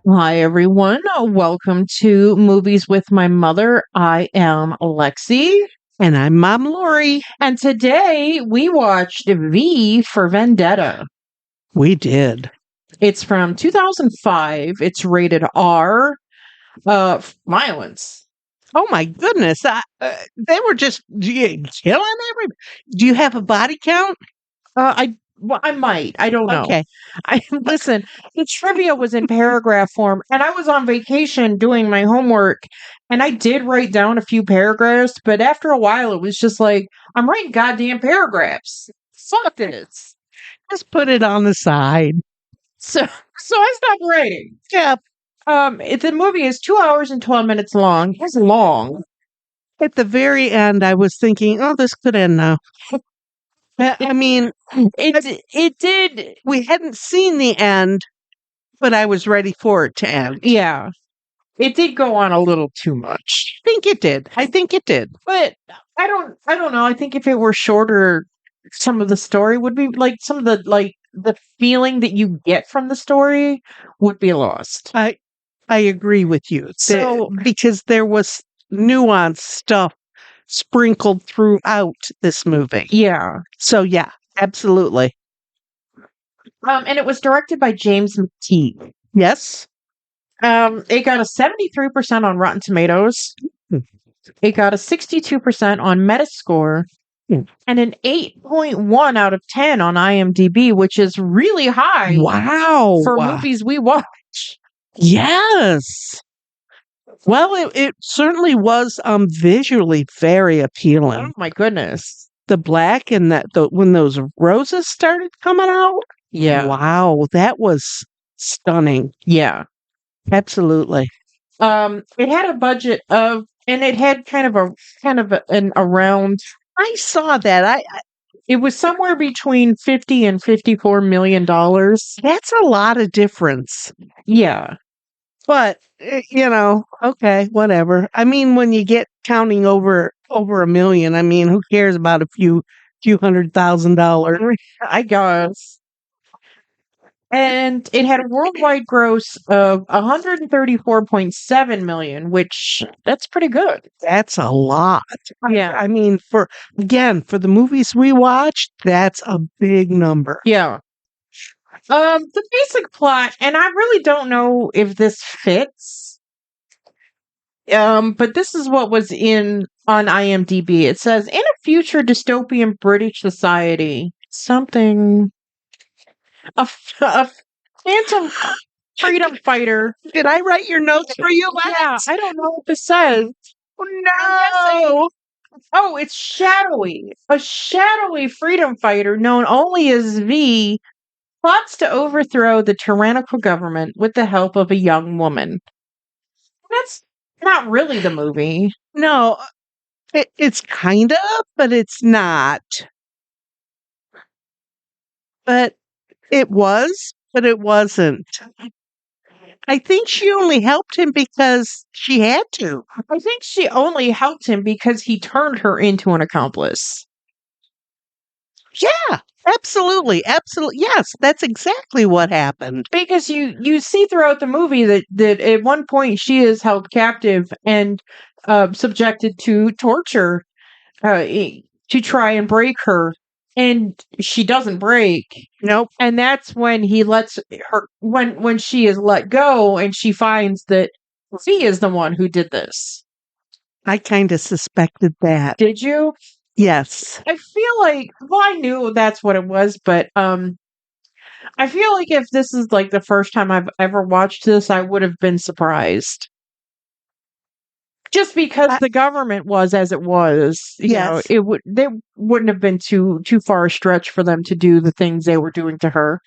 Hi, everyone. Welcome to Movies with My Mother. I am Lexi. And I'm Mom Lori. And today we watched V for Vendetta. We did. It's from 2005. It's rated R. Violence. Oh my goodness. They were just killing everybody. Do you have a body count? I might. I don't know. Okay. Listen. The trivia was in paragraph form, and I was on vacation doing my homework, and I did write down a few paragraphs. But after a while, it was just like I'm writing goddamn paragraphs. Fuck this. Just put it on the side. So I stopped writing. Yeah. The movie is 2 hours and 12 minutes long. It's long. At the very end, I was thinking, oh, this could end now. I mean, it did. We hadn't seen the end, but I was ready for it to end. Yeah. It did go on a little too much. I think it did. But I don't know. I think if it were shorter, some of the story would be like some of the feeling that you get from the story would be lost. I agree with you. So because there was nuanced stuff sprinkled throughout this movie. Yeah. So yeah, absolutely. And it was directed by James McTeague. Yes. It got a 73% on Rotten Tomatoes. It got a 62% on Metascore. And an 8.1 out of 10 on IMDb, which is really high. Wow. For movies we watch. Yes. Well, it certainly was visually very appealing. Oh my goodness. The black and when those roses started coming out. Yeah. Wow, that was stunning. Yeah. Absolutely. It had a budget of, and it had kind of an around. I saw that. It was somewhere between $50 and $54 million. That's a lot of difference. Yeah. But, okay, whatever. I mean, when you get counting over $1 million, I mean, who cares about a few $100,000? I guess. And it had a worldwide gross of 134.7 million, which that's pretty good. That's a lot. Yeah. I mean, for the movies we watched, that's a big number. Yeah. The basic plot, and I really don't know if this fits. But this is what was on IMDb. It says, in a future dystopian British society, a phantom freedom fighter. Did I write your notes for you? Yeah, I don't know what this says. No. Oh, it's shadowy. A shadowy freedom fighter known only as V plots to overthrow the tyrannical government with the help of a young woman. That's not really the movie. No, it's kind of, but it's not. But it was, but it wasn't. I think she only helped him because she had to. I think she only helped him because he turned her into an accomplice. Yeah, absolutely. Yes, that's exactly what happened. Because you see throughout the movie that at one point she is held captive and subjected to torture to try and break her. And she doesn't break. Nope. And that's when he lets her, when she is let go and she finds that he is the one who did this. I kind of suspected that. Did you? Yes. I feel like, well, I knew that's what it was, but I feel like if this is like the first time I've ever watched this, I would have been surprised. Just because the government was as it was, they wouldn't have been too far a stretch for them to do the things they were doing to her.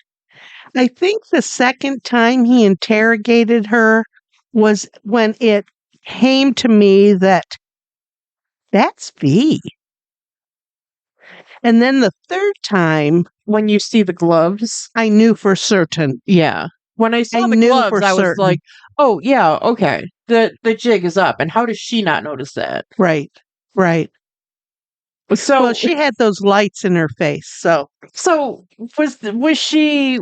I think the second time he interrogated her was when it came to me that's V. And then the third time, when you see the gloves, I knew for certain. Yeah. When I saw the gloves, I was like, oh, yeah, okay. The jig is up. And how does she not notice that? Right. So she had those lights in her face. So was she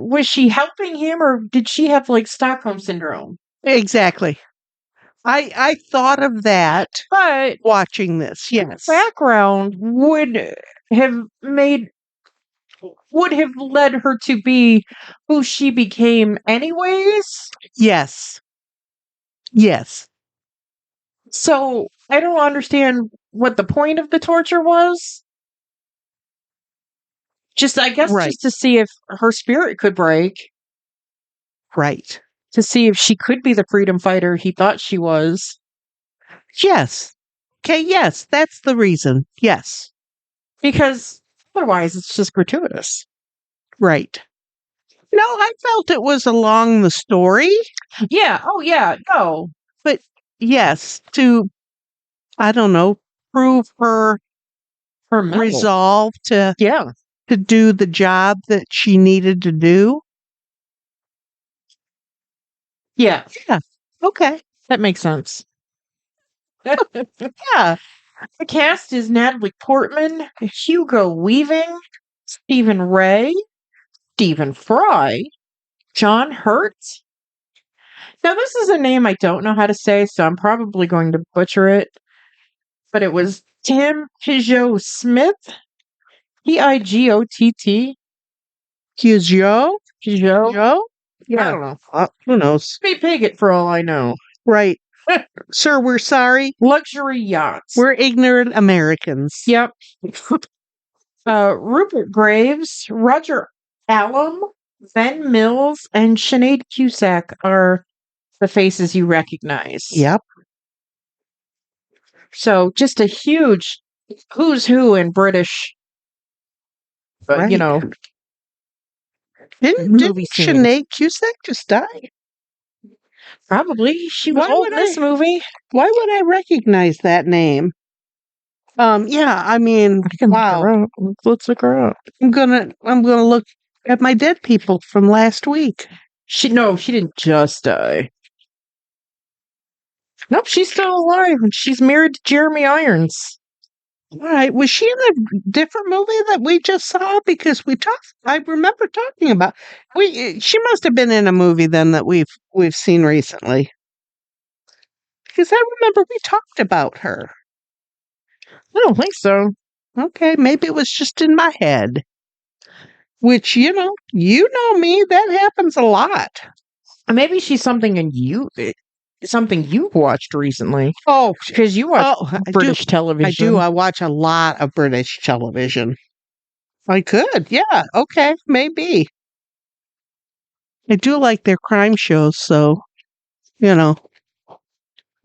helping him, or did she have like Stockholm syndrome? Exactly. I thought of that But watching this. Yes. background have made would have led her to be who she became anyways. Yes. Yes. So I don't understand what the point of the torture was. Just I guess Right. just to see if her spirit could break, Right. to see if she could be the freedom fighter he thought she was. Yes. Okay, yes, that's the reason. Yes. Because otherwise it's just gratuitous. Right. No, I felt it was along the story, Yeah, oh yeah, no. but yes, to I don't know, prove her Her metal. resolve Yeah. to do the job that she needed to do. Yeah. Yeah. Okay. That makes sense. The Yeah. cast is Natalie Portman, Hugo Weaving, Stephen Ray, Stephen Fry, John Hurt. Now, this is a name I don't know how to say, so I'm probably going to butcher it. But it was Tim Peugeot Smith, Pigott. Here's Joe. Peugeot. Joe? I Yeah. don't know. Who knows? Be Piggott for all I know. Right. Sir, we're sorry. Luxury yachts. We're ignorant Americans. Yep. Rupert Graves, Roger Allam, Ben Mills, and Sinead Cusack are the faces you recognize. Yep. So just a huge who's who in British, Right. Didn't movie scene. Sinead Cusack just die? Probably she was Why old would in this I- movie. Why would I recognize that name? Yeah, I mean, I can look wow. her up. Let's look her up. I'm gonna look at my dead people from last week. She didn't just die. Nope, she's still alive and she's married to Jeremy Irons. All right, was she in a different movie that we just saw? Because I remember talking about. She must have been in a movie then that we've seen recently. Because I remember we talked about her. I don't think so. Okay, maybe it was just in my head. Which you know me, that happens a lot. Maybe she's something you've watched recently. Oh, Because you watch British I television. do. I watch a lot of British television. I could, yeah. Okay, maybe. I do like their crime shows, so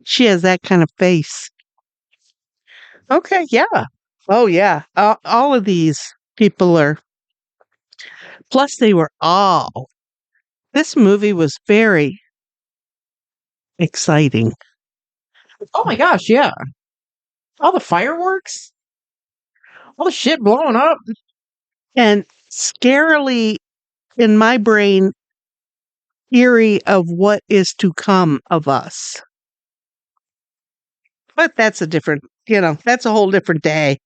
she has that kind of face. Okay, yeah. Oh, yeah. All of these people are. Plus, they were all. This movie was very exciting. Oh my gosh, yeah. All the fireworks, all the shit blowing up. And scarily, in my brain, eerie of what is to come of us. But that's that's a whole different day.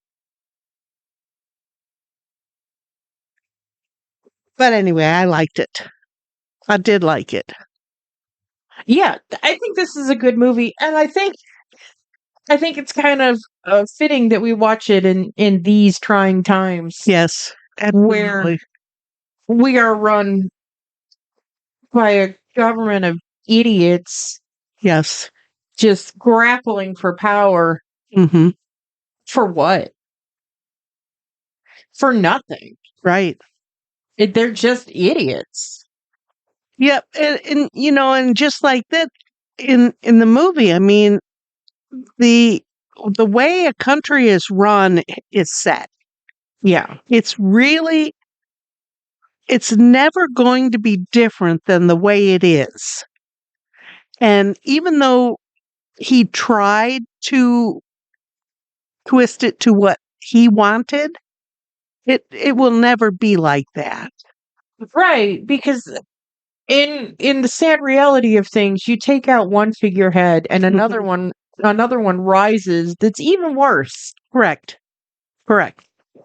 But anyway, I liked it. I did like it. Yeah, I think this is a good movie, and I think it's kind of fitting that we watch it in these trying times. Yes, where absolutely. we are run by a government of idiots Yes. just grappling for power. Mm-hmm. For what? For nothing. Right. They're just idiots. Yep. And just like that in the movie, I mean, the way a country is run is set. Yeah. It's never going to be different than the way it is. And even though he tried to twist it to what he wanted, it will never be like that. Right, because in the sad reality of things, you take out one figurehead and another one rises that's even worse. Correct.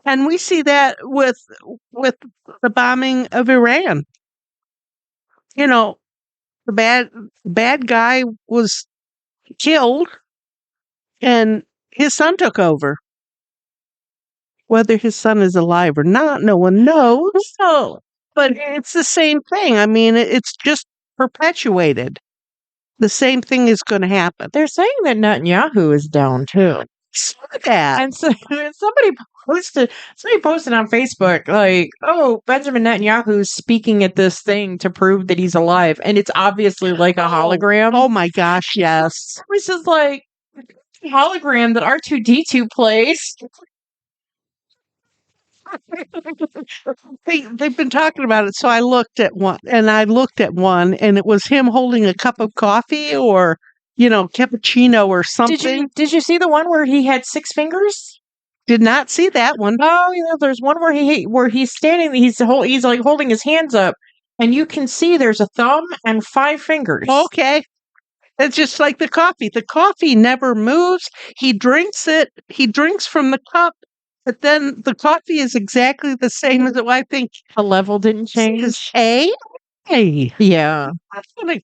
And we see that with the bombing of Iran. The bad guy was killed and his son took over. Whether his son is alive or not, no one knows. Oh, But it's the same thing. I mean, it's just perpetuated. The same thing is going to happen. they're saying that Netanyahu is down too. Saw that. And so somebody posted on Facebook, like, oh, Benjamin Netanyahu's speaking at this thing to prove that he's alive. And it's obviously like a hologram. Oh my gosh, yes. Which is like hologram that R2D2 plays. They've been talking about it, so I looked at one, and it was him holding a cup of coffee or, cappuccino or something. Did you see the one where he had 6 fingers? Did not see that one. Oh, there's one where he's standing, he's like holding his hands up, and you can see there's a thumb and 5 fingers. Okay. It's just like the coffee. The coffee never moves. He drinks it. He drinks from the cup, but then the coffee is exactly the same as it. I think The level didn't change. Hey, Yeah. that's gonna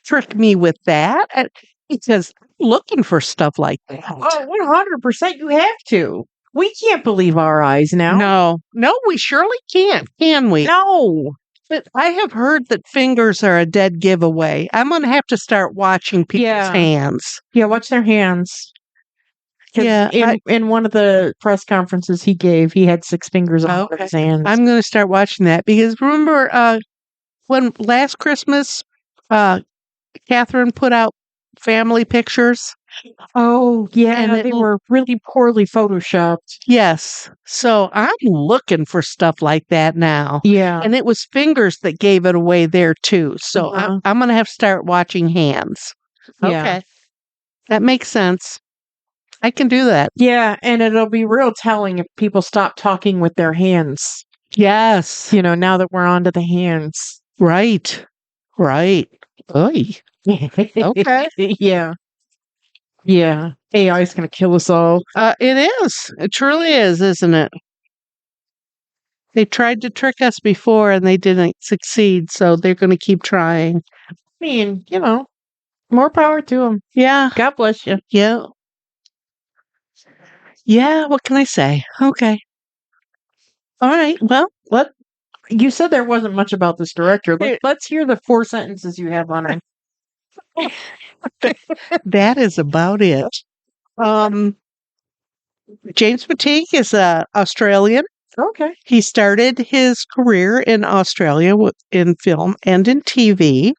trick me with that. Because I'm looking for stuff like that. Oh, 100%. You have to. We can't believe our eyes now. No, we surely can't, can we? No. But I have heard that fingers are a dead giveaway. I'm going to have to start watching people's hands. Yeah, watch their hands. Yeah, in one of the press conferences he gave, he had 6 fingers on his hands. I'm going to start watching that because remember when last Christmas, Catherine put out family pictures? Oh, yeah, And they were really poorly photoshopped. Yes. So I'm looking for stuff like that now. Yeah. And it was fingers that gave it away there too. So I'm going to have to start watching hands. Yeah. Okay. That makes sense. I can do that. Yeah, and it'll be real telling if people stop talking with their hands. Yes. Now that we're on to the hands. Right. Oy. Okay. Yeah. Yeah. AI is going to kill us all. It is. It truly is, isn't it? They tried to trick us before and they didn't succeed, so they're going to keep trying. I mean, more power to them. Yeah. God bless you. Yeah. Yeah, what can I say? Okay. All right. Well, you said there wasn't much about this director. Let's hear the 4 sentences you have on it. that is about it. James Mateague is Australian. Okay. He started his career in Australia in film and in TV.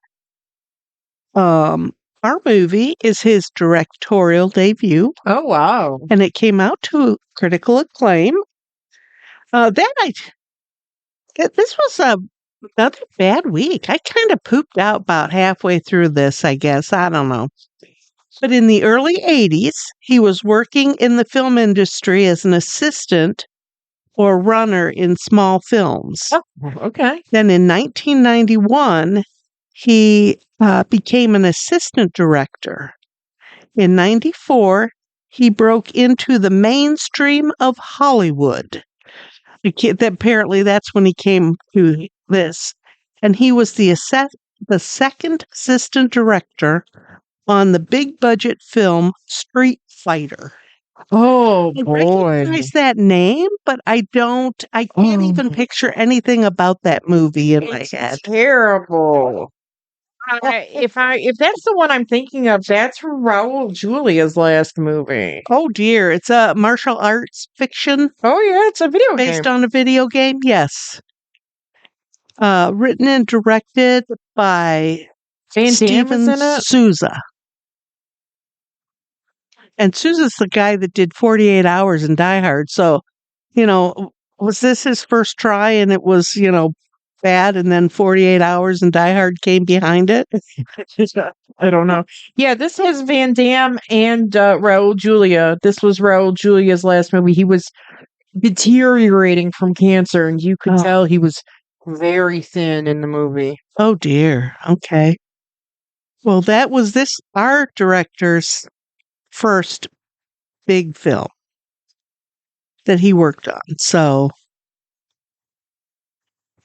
Our movie is his directorial debut. Oh, wow. And it came out to critical acclaim. This was another bad week. I kind of pooped out about halfway through this, I guess. I don't know. But in the early 80s, he was working in the film industry as an assistant or runner in small films. Oh, okay. Then in 1991, he became an assistant director. In 94, he broke into the mainstream of Hollywood. Apparently, that's when he came to this. And he was the second assistant director on the big budget film Street Fighter. Oh, I boy. recognize that name, but I can't even picture anything about that movie in my head. Terrible. If that's the one I'm thinking of, that's from Raul Julia's last movie. Oh dear, it's a martial arts fiction. Oh yeah, it's a video game. Based on a video game, yes. Written and directed by Steven Souza. And Souza's the guy that did 48 Hours and Die Hard. So, was this his first try and it was, bad and then 48 Hours and Die Hard came behind it? I don't know. Yeah, this has Van Damme and Raul Julia. This was Raul Julia's last movie. He was deteriorating from cancer and you could tell he was very thin in the movie. Oh dear. Okay. Well, that was this art director's first big film that he worked on. So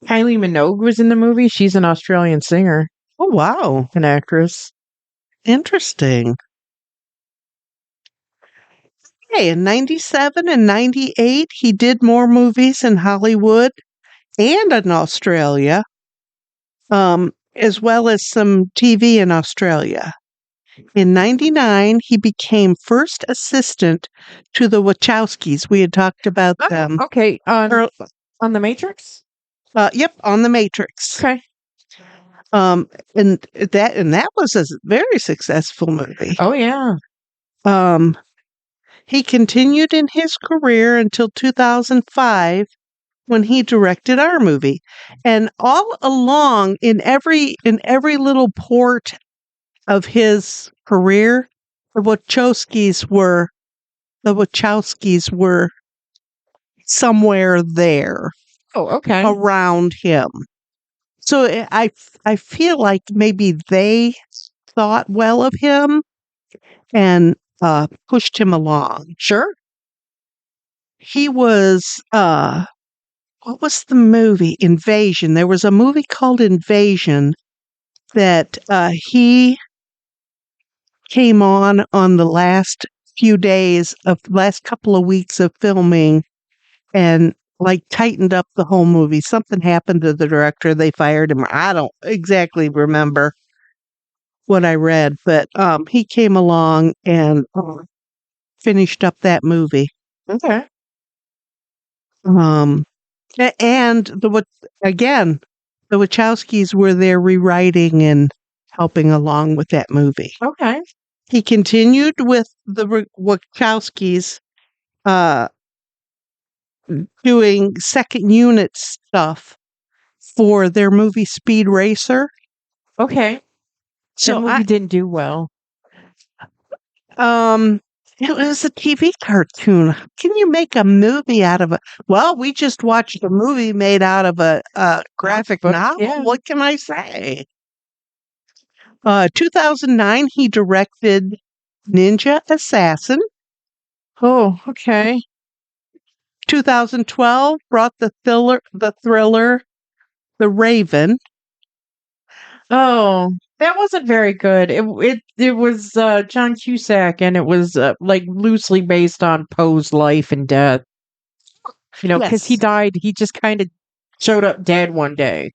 Kylie Minogue was in the movie. She's an Australian singer. Oh, wow. an actress. Interesting. Okay, in 97 and 98, he did more movies in Hollywood and in Australia, as well as some TV in Australia. In 99, he became first assistant to the Wachowskis. We had talked about Oh, them. okay. earl- On The Matrix? Yep, on The Matrix. Okay. Um, and that was a very successful movie. Oh, yeah. Um, he continued in his career until 2005 when he directed our movie. And all along in every little port of his career, the Wachowskis were somewhere there Oh, okay. around him. So I feel like maybe they thought well of him and pushed him along. Sure. He was what was the movie? Invasion. There was a movie called Invasion that he came on the last couple of weeks of filming and like tightened up the whole movie. Something happened to the director. They fired him. I don't exactly remember what I read, but he came along and finished up that movie. Okay. Um, and again, the Wachowskis were there rewriting and helping along with that movie. Okay. He continued with the Wachowskis uh, doing second unit stuff for their movie Speed Racer. Okay. That So movie didn't do well. um it was a TV cartoon. Can you make a movie out of well, we just watched a movie made out of a graphic But, novel. yeah. What can I say? 2009, he directed Ninja Assassin. Oh, okay. 2012 brought the thriller The Raven. Oh, that wasn't very good. It was John Cusack, and it was like loosely based on Poe's life and death. You know, because he Yes. died. He just kind of showed up dead one day,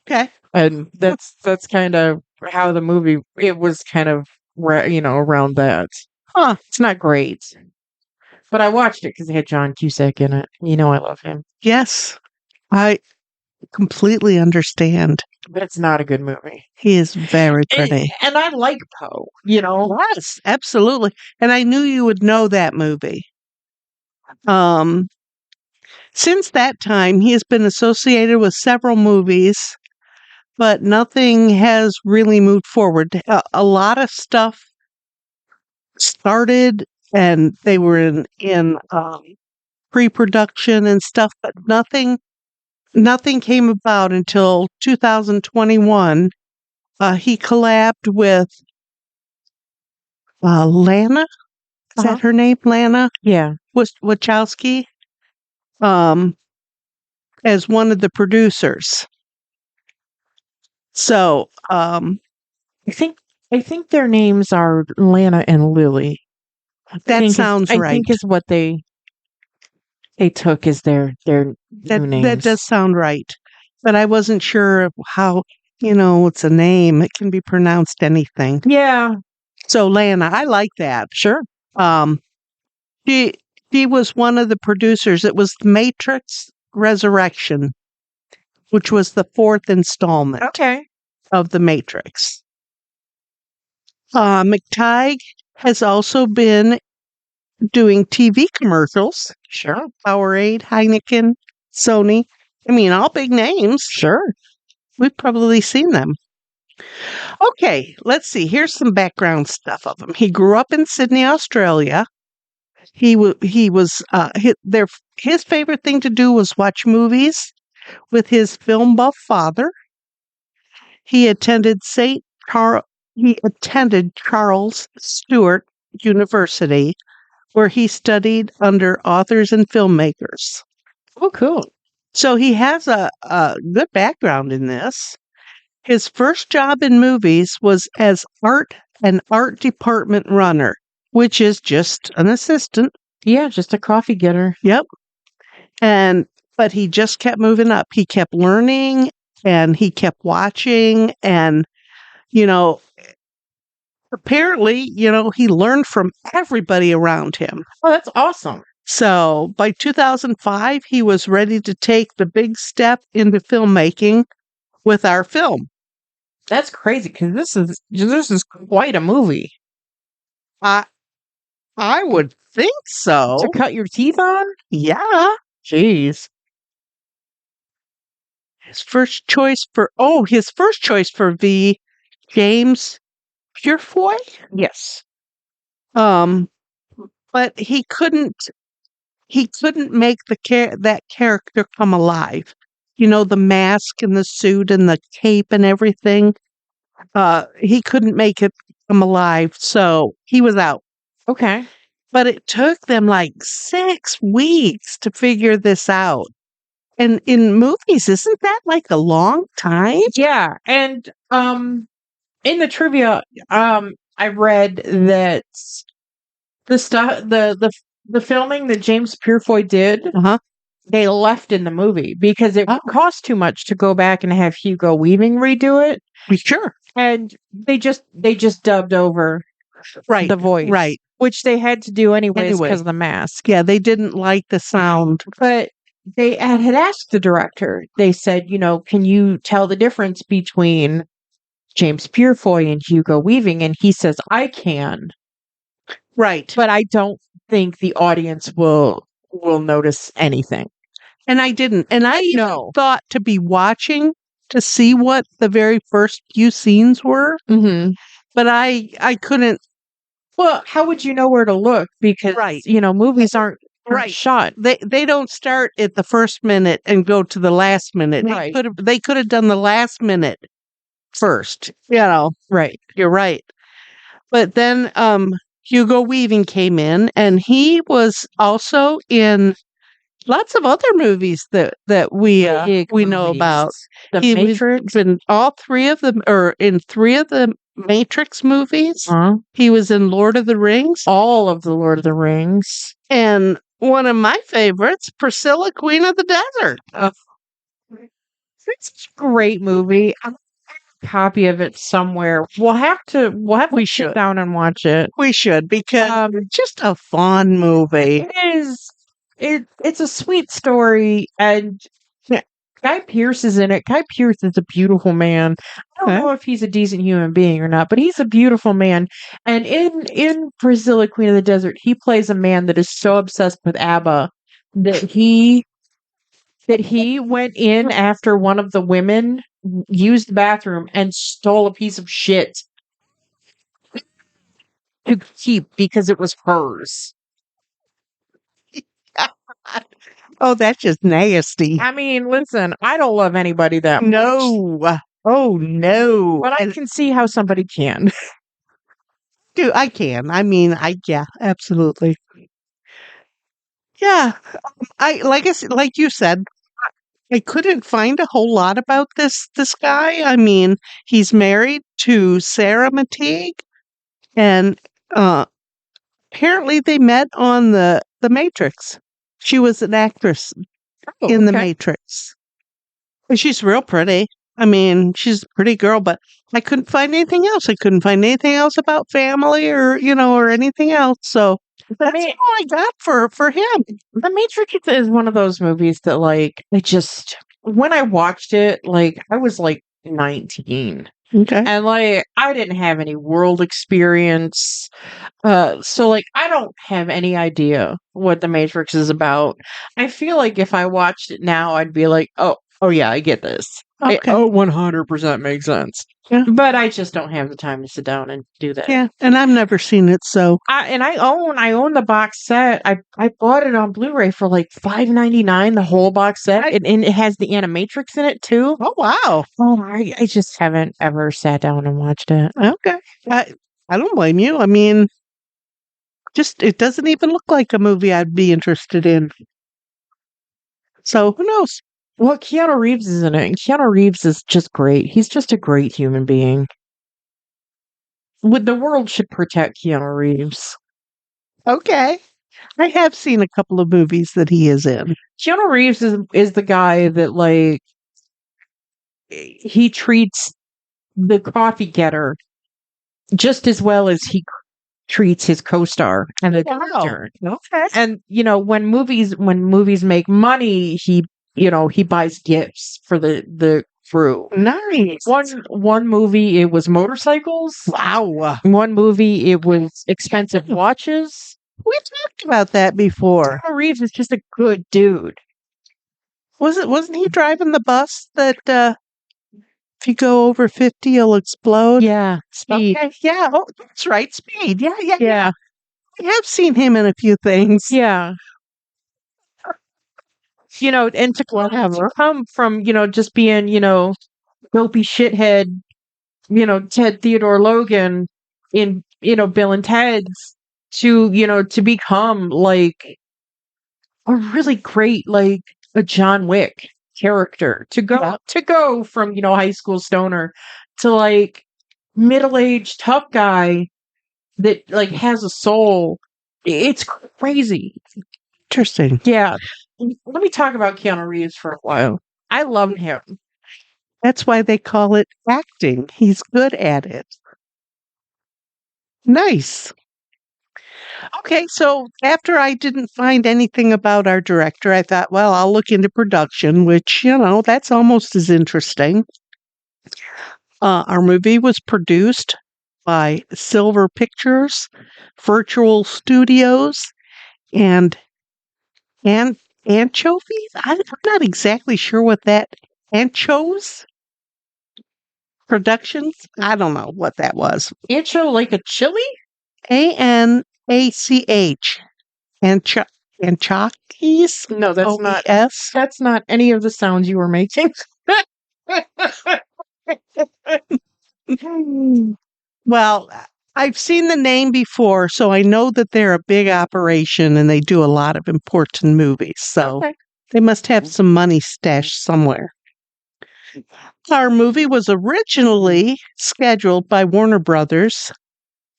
Okay. and that's kind of how the movie. It was kind of around that. Huh. It's not great, but I watched it because it had John Cusack in it. You know, I love him, Yes. I completely understand. but it's not a good movie. He is very pretty. And I like Poe. You know, Yes, absolutely. And I knew you would know that movie. Um, since that time, he has been associated with several movies, but nothing has really moved forward. A lot of stuff started and they were in pre-production and stuff, but nothing came about until 2021. He collabed with Lana. Is Uh-huh. that her name? Lana Yeah. Wachowski, um, as one of the producers. So, I think I think their names are Lana and Lily. that sounds I right. think is what they took as their new That names. does sound right. But I wasn't sure of how, it's a name. It can be pronounced anything. Yeah, So Lana, I like that. sure. Um, she she was one of the producers. It was Matrix Resurrection, which was the fourth installment Okay. of the Matrix. McTighe has also been doing TV commercials. Sure. Powerade, Heineken, Sony. I mean, all big names. Sure. We've probably seen them. Okay, let's see. Here's some background stuff of him. He grew up in Sydney, Australia. He was his favorite thing to do was watch movies with his film buff father. He attended he attended Charles Sturt University, where he studied under authors and filmmakers. Oh, cool. So he has a good background in this. His first job in movies was as an art department runner, which is just an assistant. Yeah, just a coffee getter. Yep. But he just kept moving up. He kept learning and he kept watching and, you know, apparently, he learned from everybody around him. Oh, that's awesome. So by 2005, he was ready to take the big step into filmmaking with our film. That's crazy because this is quite a movie I I would think so. to cut your teeth on. Yeah. Jeez. His first choice for V, James Purefoy. Yes. But he couldn't make that character come alive. The mask and the suit and the cape and everything. He couldn't make it come alive, so he was out. Okay. But it took them like 6 weeks to figure this out. And in movies, isn't that like a long time? Yeah, and in the trivia, I read that the stuff the filming that James Purefoy did, Uh-huh. they left in the movie because it Oh. cost too much to go back and have Hugo Weaving redo it, Sure. and they just dubbed over Right. the voice, Right. which they had to do anyways Anyway. because of the mask. Yeah, they didn't like the sound. But they had asked the director. They said, can you tell the difference between James Purefoy and Hugo Weaving? And he says, I can, Right. but I don't think the audience will notice anything. And I didn't. And I even No. thought to be watching to see what the very first few scenes were, Mm-hmm. but I couldn't. Well, how would you know where to look? Because, Right. movies aren't Right. shot. They don't start at the first minute and go to the last minute. Right. They could have done the last minute first. Right. You're right. But then Hugo Weaving came in, and he was also in lots of other movies that we Big know movies. about. The He Matrix. was in all 3 of them, or in 3 of the Matrix movies. He was in Lord of the Rings. All of the Lord of the Rings. And one of my favorites, Priscilla, Queen of the Desert. It's a great movie. I have a copy of it somewhere. We'll have to We sit should. down and watch it. We should, because it's just a fun movie. It is. It's a sweet story, and Guy Pearce is in it. Guy Pearce is a beautiful man. I don't know if he's a decent human being or not, but he's a beautiful man. And in Priscilla, Queen of the Desert, he plays a man that is so obsessed with ABBA that he went in after one of the women used the bathroom and stole a piece of shit to keep because it was hers. Oh, that's just nasty. I mean, listen, I don't love anybody that much. No. Oh, no. But I can see how somebody can. Dude, I can. I mean, yeah, absolutely. Yeah. Like you said, I couldn't find a whole lot about this guy. I mean, he's married to Sarah Mateague, and apparently they met on the Matrix. She was an actress in the Matrix. And she's real pretty. I mean, she's a pretty girl, but I couldn't find anything else. I couldn't find anything else about family or anything else. So that's all I got for him. The Matrix is one of those movies that, like, when I watched it, like, I was like 19. Okay. And like I didn't have any world experience. So like I don't have any idea what the Matrix is about. I feel like if I watched it now, I'd be like, oh yeah, I get this. Okay. 100% makes sense. Yeah. But I just don't have the time to sit down and do that. Yeah, and I've never seen it, so I own the box set. I bought it on Blu-ray for like $5.99, the whole box set, and it has the Animatrix in it too. Oh wow! Oh, I just haven't ever sat down and watched it. Okay, I don't blame you. I mean, just it doesn't even look like a movie I'd be interested in. So who knows? Well, Keanu Reeves is in it. And Keanu Reeves is just great. He's just a great human being. The world should protect Keanu Reeves. Okay. I have seen a couple of movies that he is in. Keanu Reeves is the guy that like he treats the coffee getter just as well as he treats his co-star and the director. Okay. And when movies make money, he buys gifts for the crew. Nice. One movie it was motorcycles. Wow. One movie it was expensive watches. We talked about that before. Keanu Reeves is just a good dude. Wasn't he driving the bus that if you go over 50 you'll explode? Yeah, Speed. Okay. Yeah, that's right. Speed. Yeah. Yeah. I have seen him in a few things. Yeah. And to come from, just being, dopey shithead, Ted Theodore Logan in, Bill and Ted's to become like a really great, like a John Wick character to go from, high school stoner to like middle-aged tough guy that like has a soul. It's crazy. Interesting. Yeah. Let me talk about Keanu Reeves for a while. I love him. That's why they call it acting. He's good at it. Nice. Okay, so after I didn't find anything about our director, I thought, well, I'll look into production, which, that's almost as interesting. Our movie was produced by Silver Pictures, Virtual Studios, and Anchovies? I'm not exactly sure what that Anchos Productions? I don't know what that was. Ancho like a chili? ANACH. Anchokis? No, that's not. OES? That's not any of the sounds you were making. Well, I've seen the name before, so I know that they're a big operation and they do a lot of important movies. So Okay. they must have some money stashed somewhere. Our movie was originally scheduled by Warner Brothers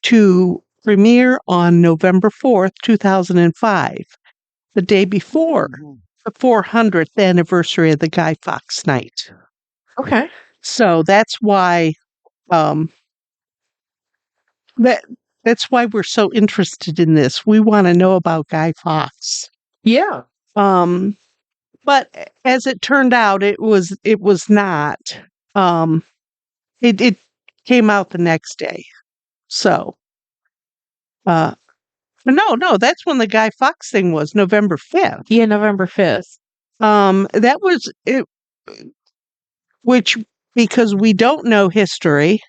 to premiere on November 4th, 2005, the day before the 400th anniversary of the Guy Fawkes night. Okay. So that's why that's why we're so interested in this. We want to know about Guy Fawkes. Yeah. But as it turned out, it was not. It came out the next day. So, no, that's when the Guy Fawkes thing was, November 5th. Yeah, November 5th. That was it, which, because we don't know history,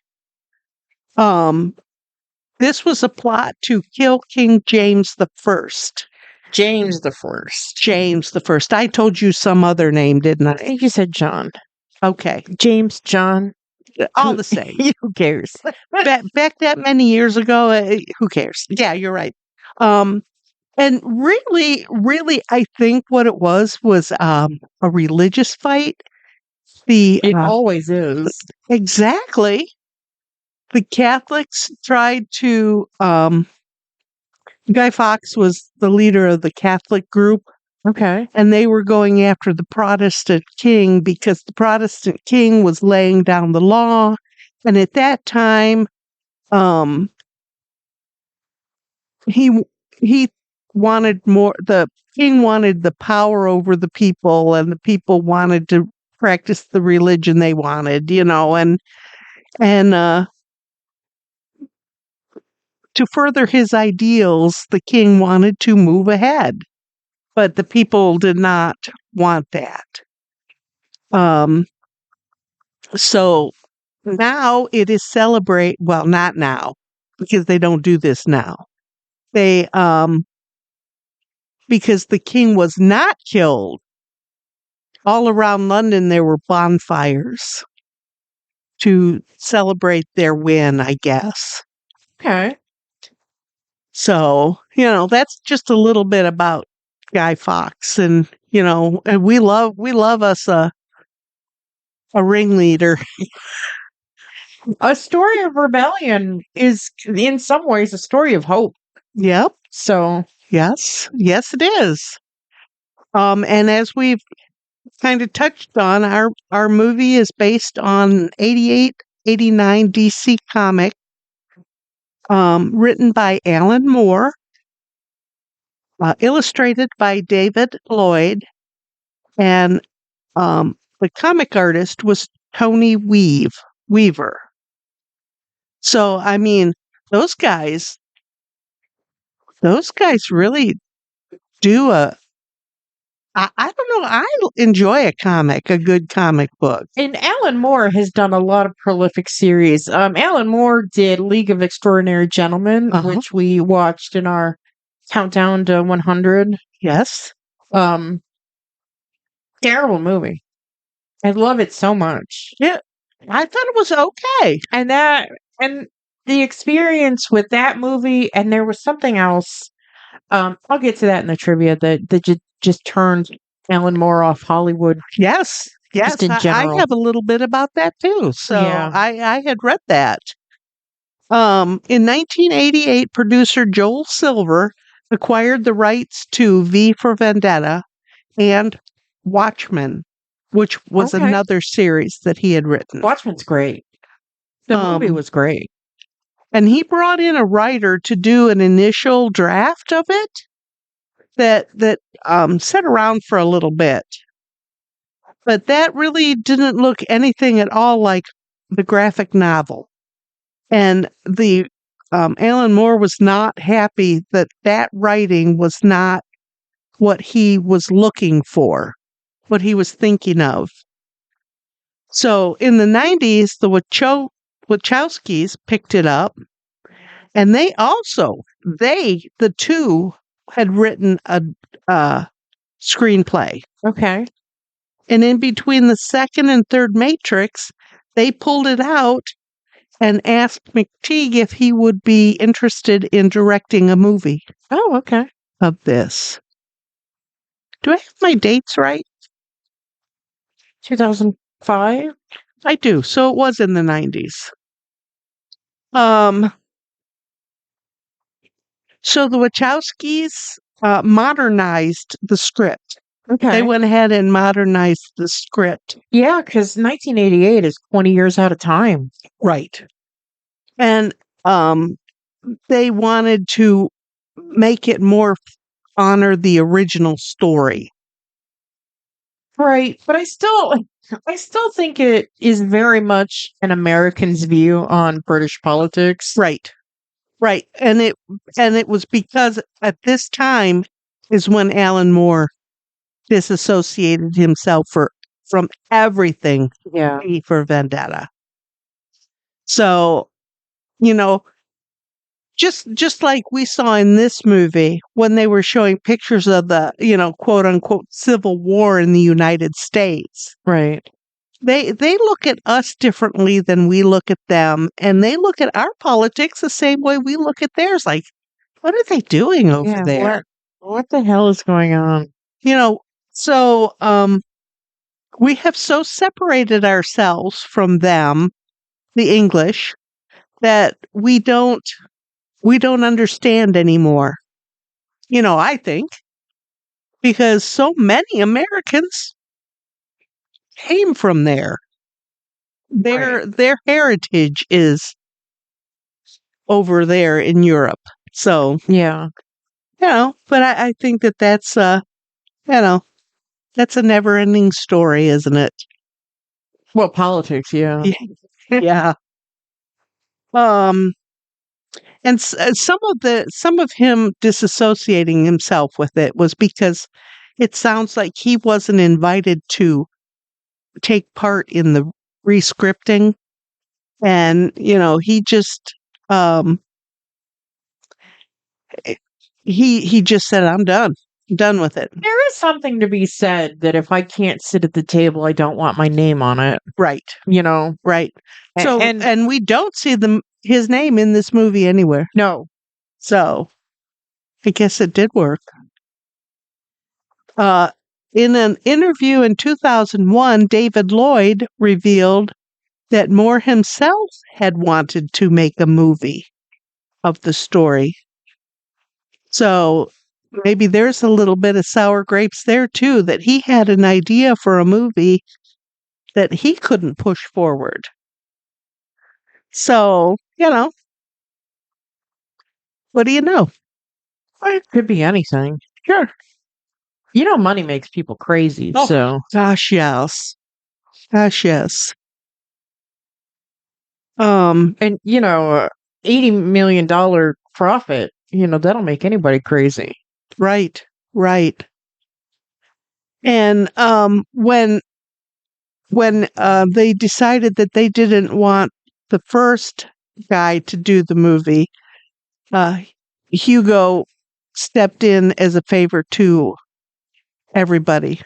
this was a plot to kill King James the First. James the First. James the First. I told you some other name, didn't I? I think you said John. Okay. James, John. All the same. Who cares? Back that many years ago, who cares? Yeah, you're right. And really, I think what it was a religious fight. It always is. Exactly. The Catholics tried to. Guy Fawkes was the leader of the Catholic group. Okay. And they were going after the Protestant king because the Protestant king was laying down the law. And at that time, he wanted more, the king wanted the power over the people, and the people wanted to practice the religion they wanted, and to further his ideals, the king wanted to move ahead, but the people did not want that. So now it is well, not now, because they don't do this now. They, because the king was not killed, all around London there were bonfires to celebrate their win, I guess. Okay. So, that's just a little bit about Guy Fawkes. And, and we love us a ringleader. A story of rebellion is, in some ways, a story of hope. Yep. So, Yes, it is. And as we've kind of touched on, our movie is based on 88-89 DC comic, written by Alan Moore, illustrated by David Lloyd, and the comic artist was Tony Weaver. So, I mean, those guys really do I don't know, I enjoy a good comic book. and Alan Moore has done a lot of prolific series. Alan Moore did League of Extraordinary Gentlemen, which we watched in our countdown to 100. Yes. Terrible movie. I love it so much. Yeah. I thought it was okay. And the experience with that movie, and there was something else. I'll get to that in the trivia that just turned Alan Moore off Hollywood. Yes. Just in I general. have a little bit about that too. So Yeah. I had read that. In 1988, producer Joel Silver acquired the rights to V for Vendetta and Watchmen, which was Okay. another series that he had written. Watchmen's great. The movie was great. And he brought in a writer to do an initial draft of it that sat around for a little bit. But that really didn't look anything at all like the graphic novel. And the Alan Moore was not happy that writing was not what he was looking for, what he was thinking of. So in the 90s, the Wachowskis picked it up, and the two had written a screenplay. Okay. And in between the second and third Matrix, they pulled it out and asked McTeague if he would be interested in directing a movie. Oh, okay. Of this. Do I have my dates right? 2005? I do. So it was in the 90s. So the Wachowskis modernized the script. Okay. They went ahead and modernized the script. Yeah, because 1988 is 20 years out of time. Right. And they wanted to make it more honor the original story. Right. But I still think it is very much an American's view on British politics. Right. Right. And it was because at this time is when Alan Moore disassociated himself from everything for Vendetta. So, just like we saw in this movie when they were showing pictures of the, quote unquote Civil War in the United States. Right. They look at us differently than we look at them, and they look at our politics the same way we look at theirs. Like, what are they doing over there? What the hell is going on? So we have so separated ourselves from them, the English, that we don't understand anymore. I think because so many Americans came from there. Their heritage is over there in Europe. So, yeah. But I think that's that's a never-ending story, isn't it? Well, politics, yeah. Yeah. And some of him disassociating himself with it was because it sounds like he wasn't invited to take part in the rescripting, and he just he just said, I'm done with it. There is something to be said that if I can't sit at the table, I don't want my name on it. Right. Right. So and we don't see his name in this movie anywhere. No. So I guess it did work. in an interview in 2001, David Lloyd revealed that Moore himself had wanted to make a movie of the story. So maybe there's a little bit of sour grapes there too, that he had an idea for a movie that he couldn't push forward. So, what do you know? It could be anything. Sure. Money makes people crazy. Oh, So, gosh, yes. Gosh, yes. and $80 million profit, that'll make anybody crazy. Right, right. And when they decided that they didn't want the first guy to do the movie, Hugo stepped in as a favor to everybody.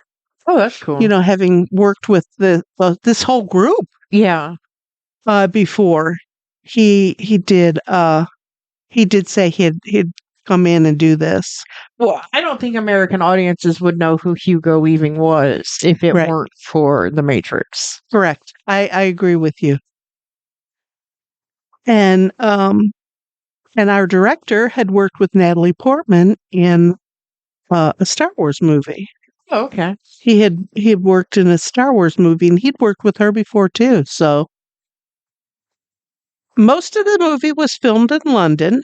Oh, that's cool. Having worked with this whole group Yeah. before, he did say he'd come in and do this. Well, I don't think American audiences would know who Hugo Weaving was if it Right. weren't for The Matrix. Correct. I agree with you. And our director had worked with Natalie Portman in a Star Wars movie. Oh, okay. He had worked in a Star Wars movie, and he'd worked with her before too. So most of the movie was filmed in London,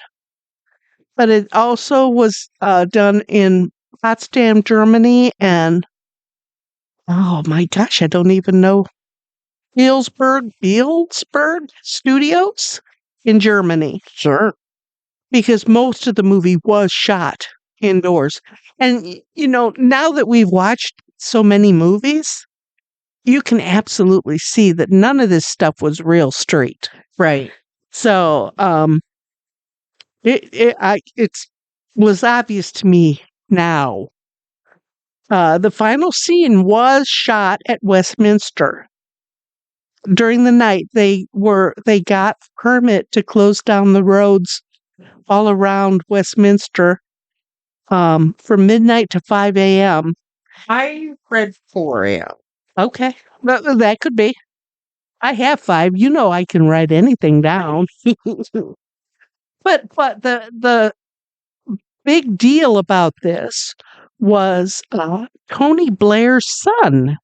but it also was done in Potsdam, Germany, and oh my gosh, I don't even know, Bielsberg Studios in Germany. Sure. Because most of the movie was shot indoors. And, now that we've watched so many movies, you can absolutely see that none of this stuff was real street. Right. So, it was obvious to me now. The final scene was shot at Westminster. During the night, they got permit to close down the roads all around Westminster from midnight to 5 a.m. I read 4 a.m. Okay, that could be. I have 5. I can write anything down. But the big deal about this was Tony Blair's son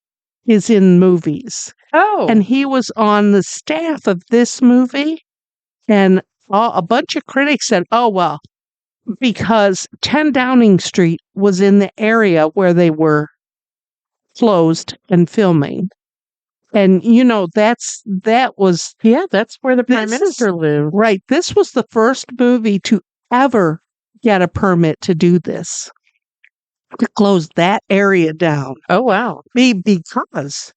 is in movies. Oh. And he was on the staff of this movie. And a bunch of critics said, oh, well, because 10 Downing Street was in the area where they were closed and filming. And, that was... Yeah, that's where the Prime Minister lived. Right. This was the first movie to ever get a permit to do this, to close that area down. Oh, wow. Because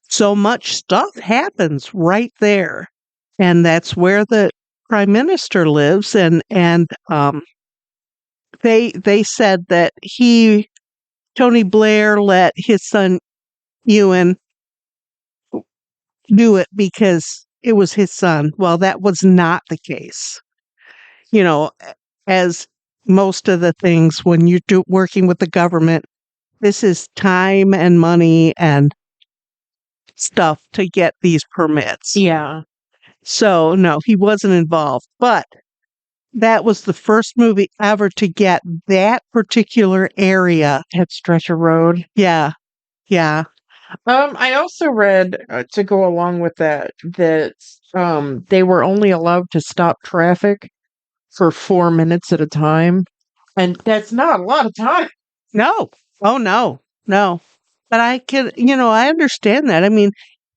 so much stuff happens right there. And that's where the Prime Minister lives. And they said that Tony Blair let his son Ewan do it because it was his son. Well, that was not the case. As most of the things when you're working with the government, this is time and money and stuff to get these permits. Yeah. So, no, he wasn't involved. But that was the first movie ever to get that particular area. At stretch of road. Yeah. Yeah. I also read to go along with that they were only allowed to stop traffic for 4 minutes at a time, and that's not a lot of time. No. Oh no. No. But I understand that. I mean,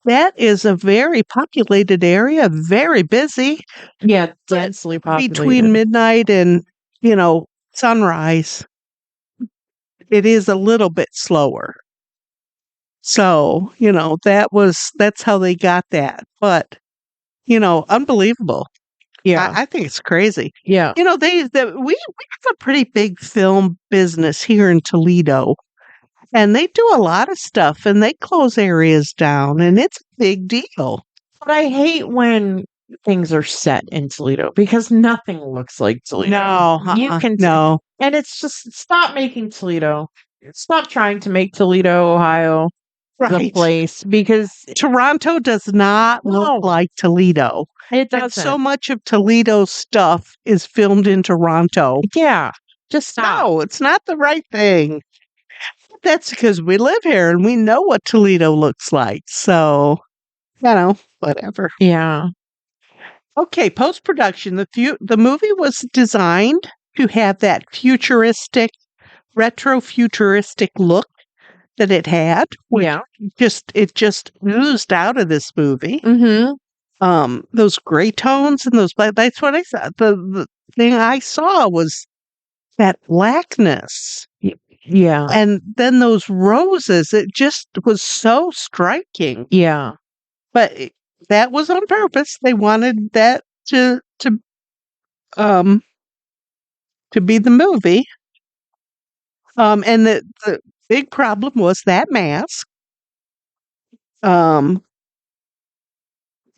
that is a very populated area, very busy. Yeah, densely populated. Between midnight and, sunrise, it is a little bit slower. So, that's how they got that. But, unbelievable. Yeah. I think it's crazy. Yeah. We have a pretty big film business here in Toledo. And they do a lot of stuff, and they close areas down, and it's a big deal. But I hate when things are set in Toledo because nothing looks like Toledo. No, You can no. and it's just stop making Toledo. stop trying to make Toledo, Ohio the Right. place because Toronto does not No. look like Toledo. it And doesn't. so much of Toledo's stuff is filmed in Toronto. Yeah, just stop. No, it's not the right thing. That's because we live here and we know what Toledo looks like. So, whatever. Yeah. Okay, post-production. The movie was designed to have that futuristic, retro-futuristic look that it had, which Yeah. it just oozed out of this movie. Mm-hmm. Those gray tones and that's what I saw. The thing I saw was that blackness. Yeah. And then those roses, it just was so striking. Yeah. But that was on purpose. They wanted that um to be the movie. And the big problem was that mask. Um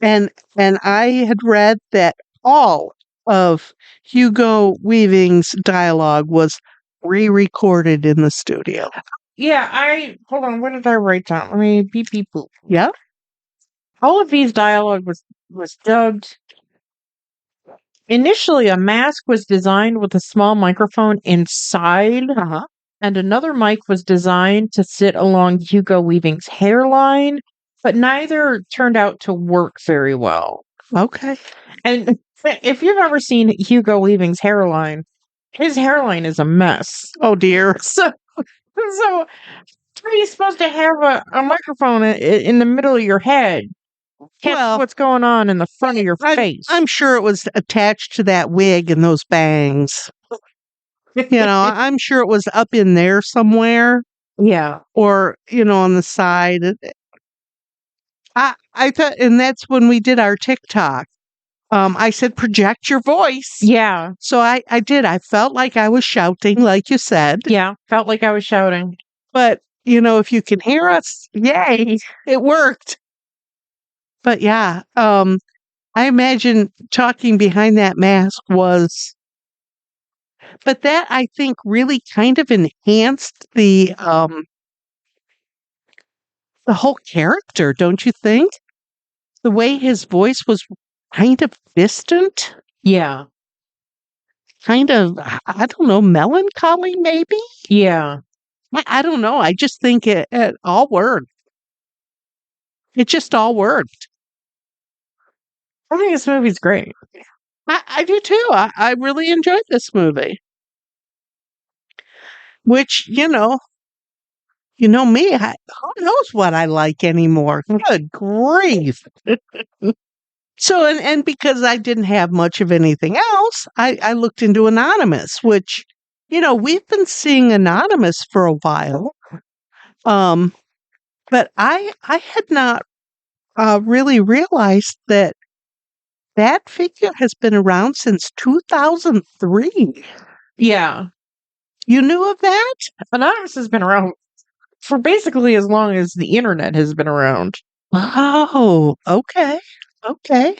and I had read that all of Hugo Weaving's dialogue was re-recorded in the studio. Yeah, hold on, what did I write down? Let me beep beep boop. Yeah. All of these dialogue was dubbed. Initially, a mask was designed with a small microphone inside, and another mic was designed to sit along Hugo Weaving's hairline, but neither turned out to work very well. Okay. And if you've ever seen Hugo Weaving's hairline, his hairline is a mess. Oh dear. So how are you supposed to have a microphone in the middle of your head? Catch what's going on in the front of your face. I'm sure it was attached to that wig and those bangs. I'm sure it was up in there somewhere. Yeah. Or, on the side. I thought, and that's when we did our TikTok. I said, project your voice. Yeah. So I did. I felt like I was shouting, like you said. Yeah. Felt like I was shouting. But, if you can hear us, yay, it worked. But yeah, I imagine talking behind that mask but that I think really kind of enhanced the whole character, don't you think? The way his voice was kind of distant. Yeah. Kind of, I don't know, melancholy maybe? Yeah. I don't know. I just think it all worked. It just all worked. I think this movie's great. I do too. I really enjoyed this movie. Which, me, who knows what I like anymore? Good grief. So, and because I didn't have much of anything else, I looked into Anonymous, which, we've been seeing Anonymous for a while. But I had not really realized that figure has been around since 2003. Yeah. You knew of that? Anonymous has been around for basically as long as the internet has been around. Oh, okay. Okay.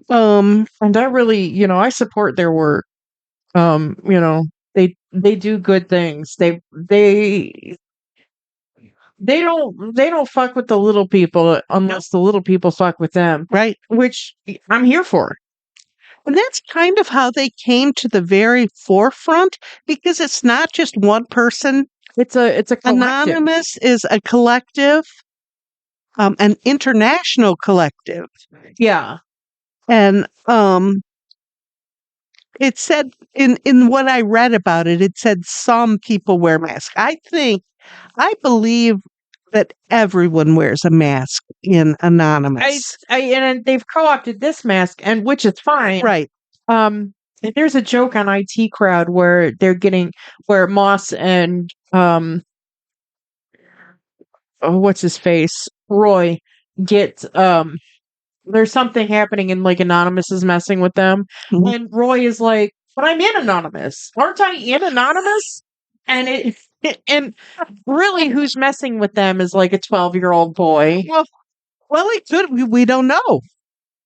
And I really, I support their work. They do good things. They don't fuck with the little people unless the little people fuck with them. Right. Which I'm here for. And that's kind of how they came to the very forefront, because it's not just one person. It's a collective. Anonymous is a collective, an international collective. Yeah. And it said in what I read about it, it said some people wear masks. I believe that everyone wears a mask in Anonymous. And they've co-opted this mask, and which is fine. Right. There's a joke on IT Crowd where where Moss and what's his face? Roy get there's something happening and like Anonymous is messing with them. Mm-hmm. And Roy is like, but I'm in Anonymous. Aren't I in Anonymous? And and really who's messing with them is like a 12-year-old boy. Well, it could. We don't know.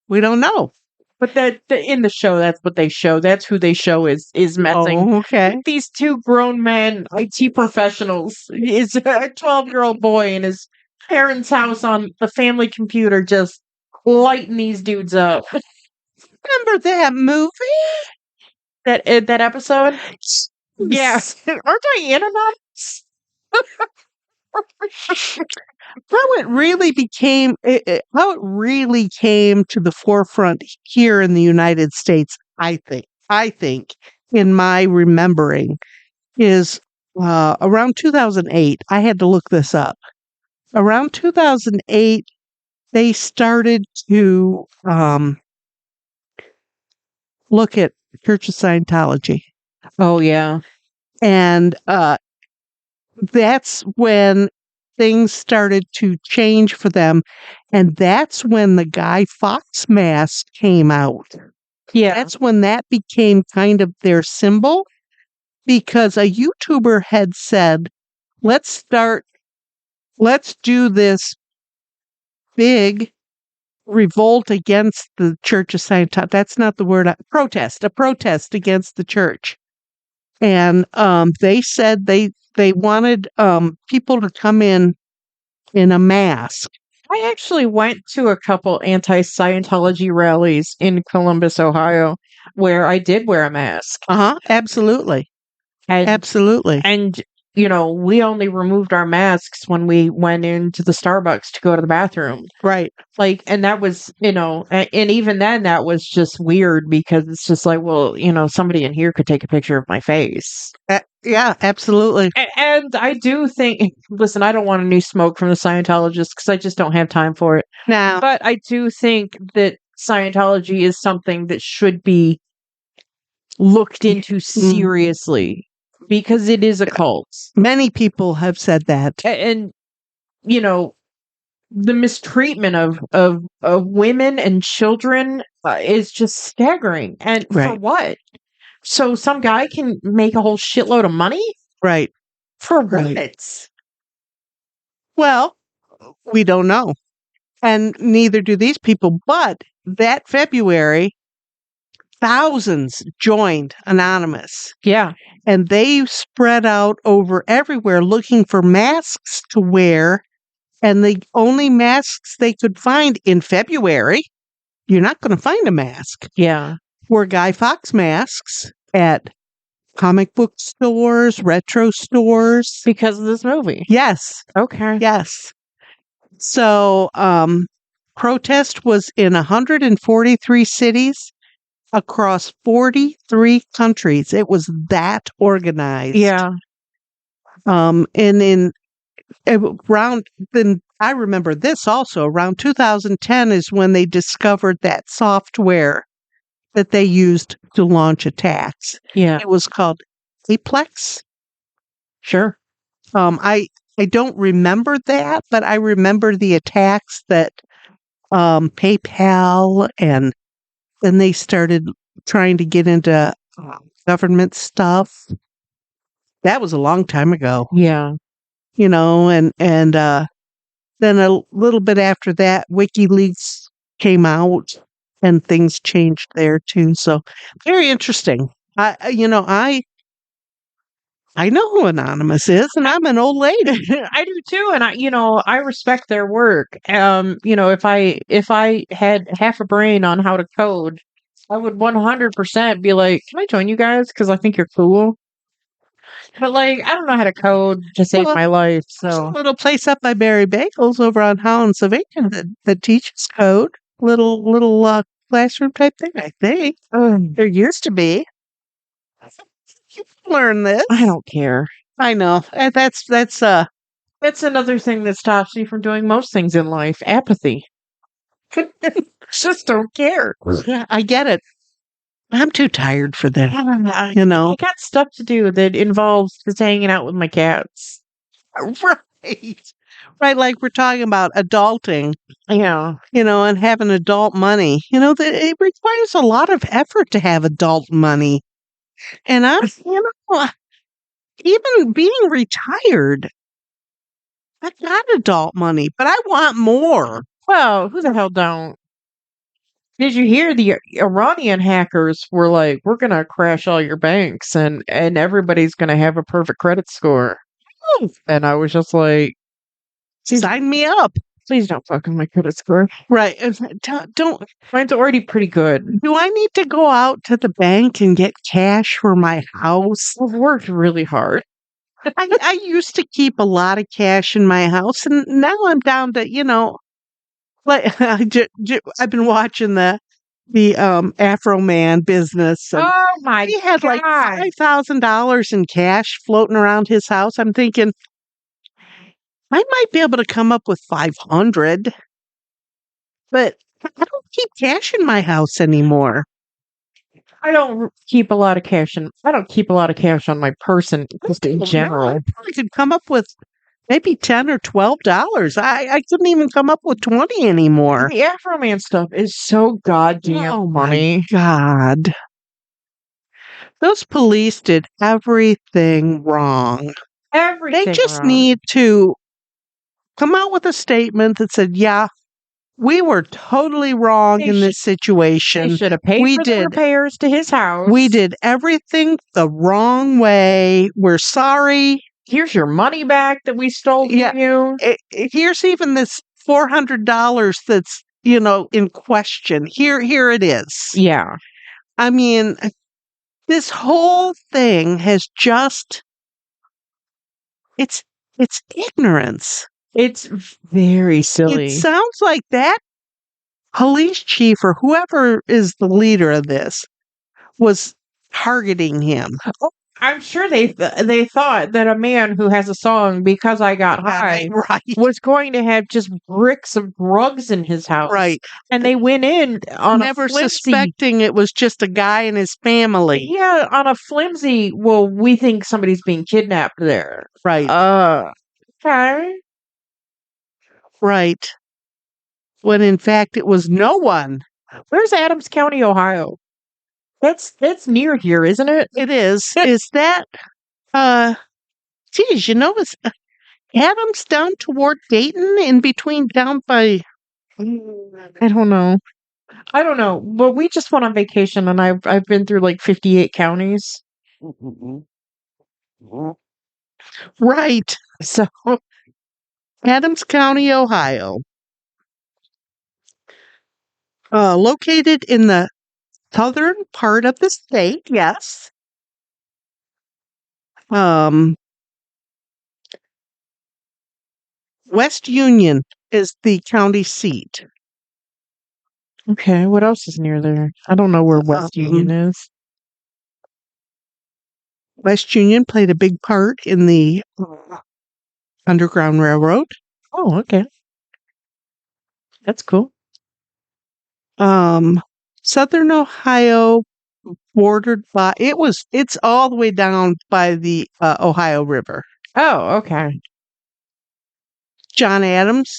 We don't know. But in the show, that's what they show. That's who they show is messing Oh, okay. with these two grown men, IT professionals. Is a 12-year-old boy in his parents' house on the family computer, just lighting these dudes up. Remember that movie? That episode, yeah. Yes. Aren't I in on How it really came to the forefront here in the United States, I think, in my remembering, is around 2008. I had to look this up. Around 2008, they started to look at Church of Scientology. Oh yeah, And that's when things started to change for them. And that's when the Guy Fawkes mask came out. yeah, That's when that became kind of their symbol, because a YouTuber had said, let's do this big revolt against the Church of Scientology. That's not the word. A protest against the church. And they said they wanted people to come in a mask. I actually went to a couple anti-Scientology rallies in Columbus, Ohio, where I did wear a mask. Absolutely. And Absolutely. and we only removed our masks when we went into the Starbucks to go to the bathroom. Right. Like, and that was, and even then that was just weird because it's just like, well, somebody in here could take a picture of my face. Yeah, absolutely. And I do think, listen, I don't want any smoke from the Scientologists because I just don't have time for it. Now, But I do think that Scientology is something that should be looked into seriously because it is a cult. many people have said that. And, the mistreatment of women and children is just staggering. And for Right. what? So some guy can make a whole shitload of money? Right. For Right. what? Well, we don't know. And neither do these people. But that February, thousands joined Anonymous. Yeah. And they spread out over everywhere looking for masks to wear. And the only masks they could find in February, you're not going to find a mask, Yeah. were Guy Fawkes masks at comic book stores, retro stores. Because of this movie. Yes. Okay. Yes. So, protest was in 143 cities across 43 countries. It was that organized. Yeah. And in around then, I remember this also. Around 2010 is when they discovered that software that they used to launch attacks. Yeah. It was called Aplex. Sure. I don't remember that, but I remember the attacks that PayPal, and then they started trying to get into government stuff. That was a long time ago. Yeah. And then a little bit after that, WikiLeaks came out and things changed there too. So very interesting. I know who Anonymous is, and I'm an old lady. I do too, and I respect their work. If I had half a brain on how to code, I would 100% be like, "Can I join you guys? Because I think you're cool." But like, I don't know how to code to save my life. There's a So little place up by Barry Bagels over on Holland, Sylvania that teaches code. Little classroom type thing, I think. There used to be. You can learn this. I don't care. I know. That's another thing that stops me from doing most things in life. Apathy. Just don't care. Yeah, I get it. I'm too tired for that. I got stuff to do that involves just hanging out with my cats. Right. Right, like we're talking about adulting. Yeah. And having adult money. It requires a lot of effort to have adult money. And even being retired, I got adult money, but I want more. Well, who the hell don't? Did you hear the Iranian hackers were like, "We're gonna crash all your banks and everybody's gonna have a perfect credit score." And I was just like, Sign me up. please don't fuck with my credit score. Right. Don't. Mine's already pretty good. Do I need to go out to the bank and get cash for my house? I've worked really hard. I used to keep a lot of cash in my house, and now I'm down to, like I've been watching the Afro Man business, and Oh my he had like god. $5,000 in cash floating around his house. I'm thinking I might be able to come up with 500, but I don't keep cash in my house anymore. I don't keep a lot of cash and I don't keep a lot of cash on my person just in general. I probably could come up with maybe $10 or $12. I couldn't even come up with 20 anymore. The Afro Man stuff is so goddamn funny. God. Those police did everything wrong. Everything They just wrong. need to come out with a statement that said, yeah, we were totally wrong in this They situation. should have paid for the repairs to his house. We did everything the wrong way. We're sorry. Here's your money back that we stole from you. Here's even this $400 that's, in question. Here it is. Yeah. I mean, this whole thing has just it's ignorance. It's very silly. It sounds like that police chief or whoever is the leader of this was targeting him. Oh, I'm sure they thought that a man who has a song "Because I Got High" Right. was going to have just bricks of drugs in his house. Right. And they went in on never a flimsy, suspecting it was just a guy and his family. Yeah, on a flimsy, well, we think somebody's being kidnapped there. Right. Okay. Right. When in fact it was no one. Where's Adams County, Ohio? That's near here, isn't it? It is. Is that geez, is Adams down toward Dayton in between down by I don't know. But we just went on vacation and I've been through like 58 counties. right. So Adams County, Ohio. Located in the southern part of the state, yes. West Union is the county seat. okay, what else is near there? I don't know where West Union is. West Union played a big part in the Underground Railroad. Oh, okay. That's cool. Southern Ohio bordered by it's all the way down by the Ohio River. Oh, okay. John Adams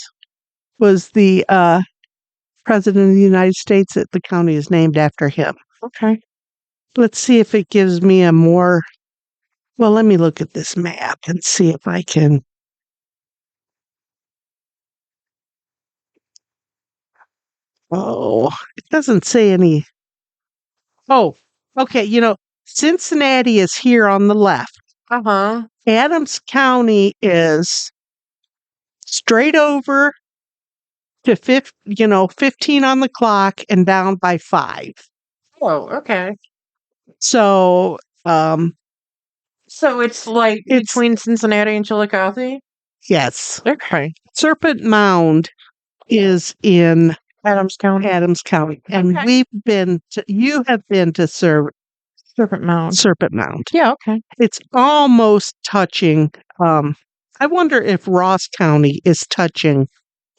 was the president of the United States. That the county is named after him. Okay. Let's see if it gives me a more. Well, let me look at this map and see if I can. Oh, it doesn't say any. Oh, okay. Cincinnati is here on the left. Uh-huh. Adams County is straight over to 15 on the clock and down by 5. Oh, okay. So, so it's like between Cincinnati and Chillicothe? Yes. Okay. Serpent Mound is in Adams County. And you have been to Serpent Mound. Yeah, okay. It's almost touching. I wonder if Ross County is touching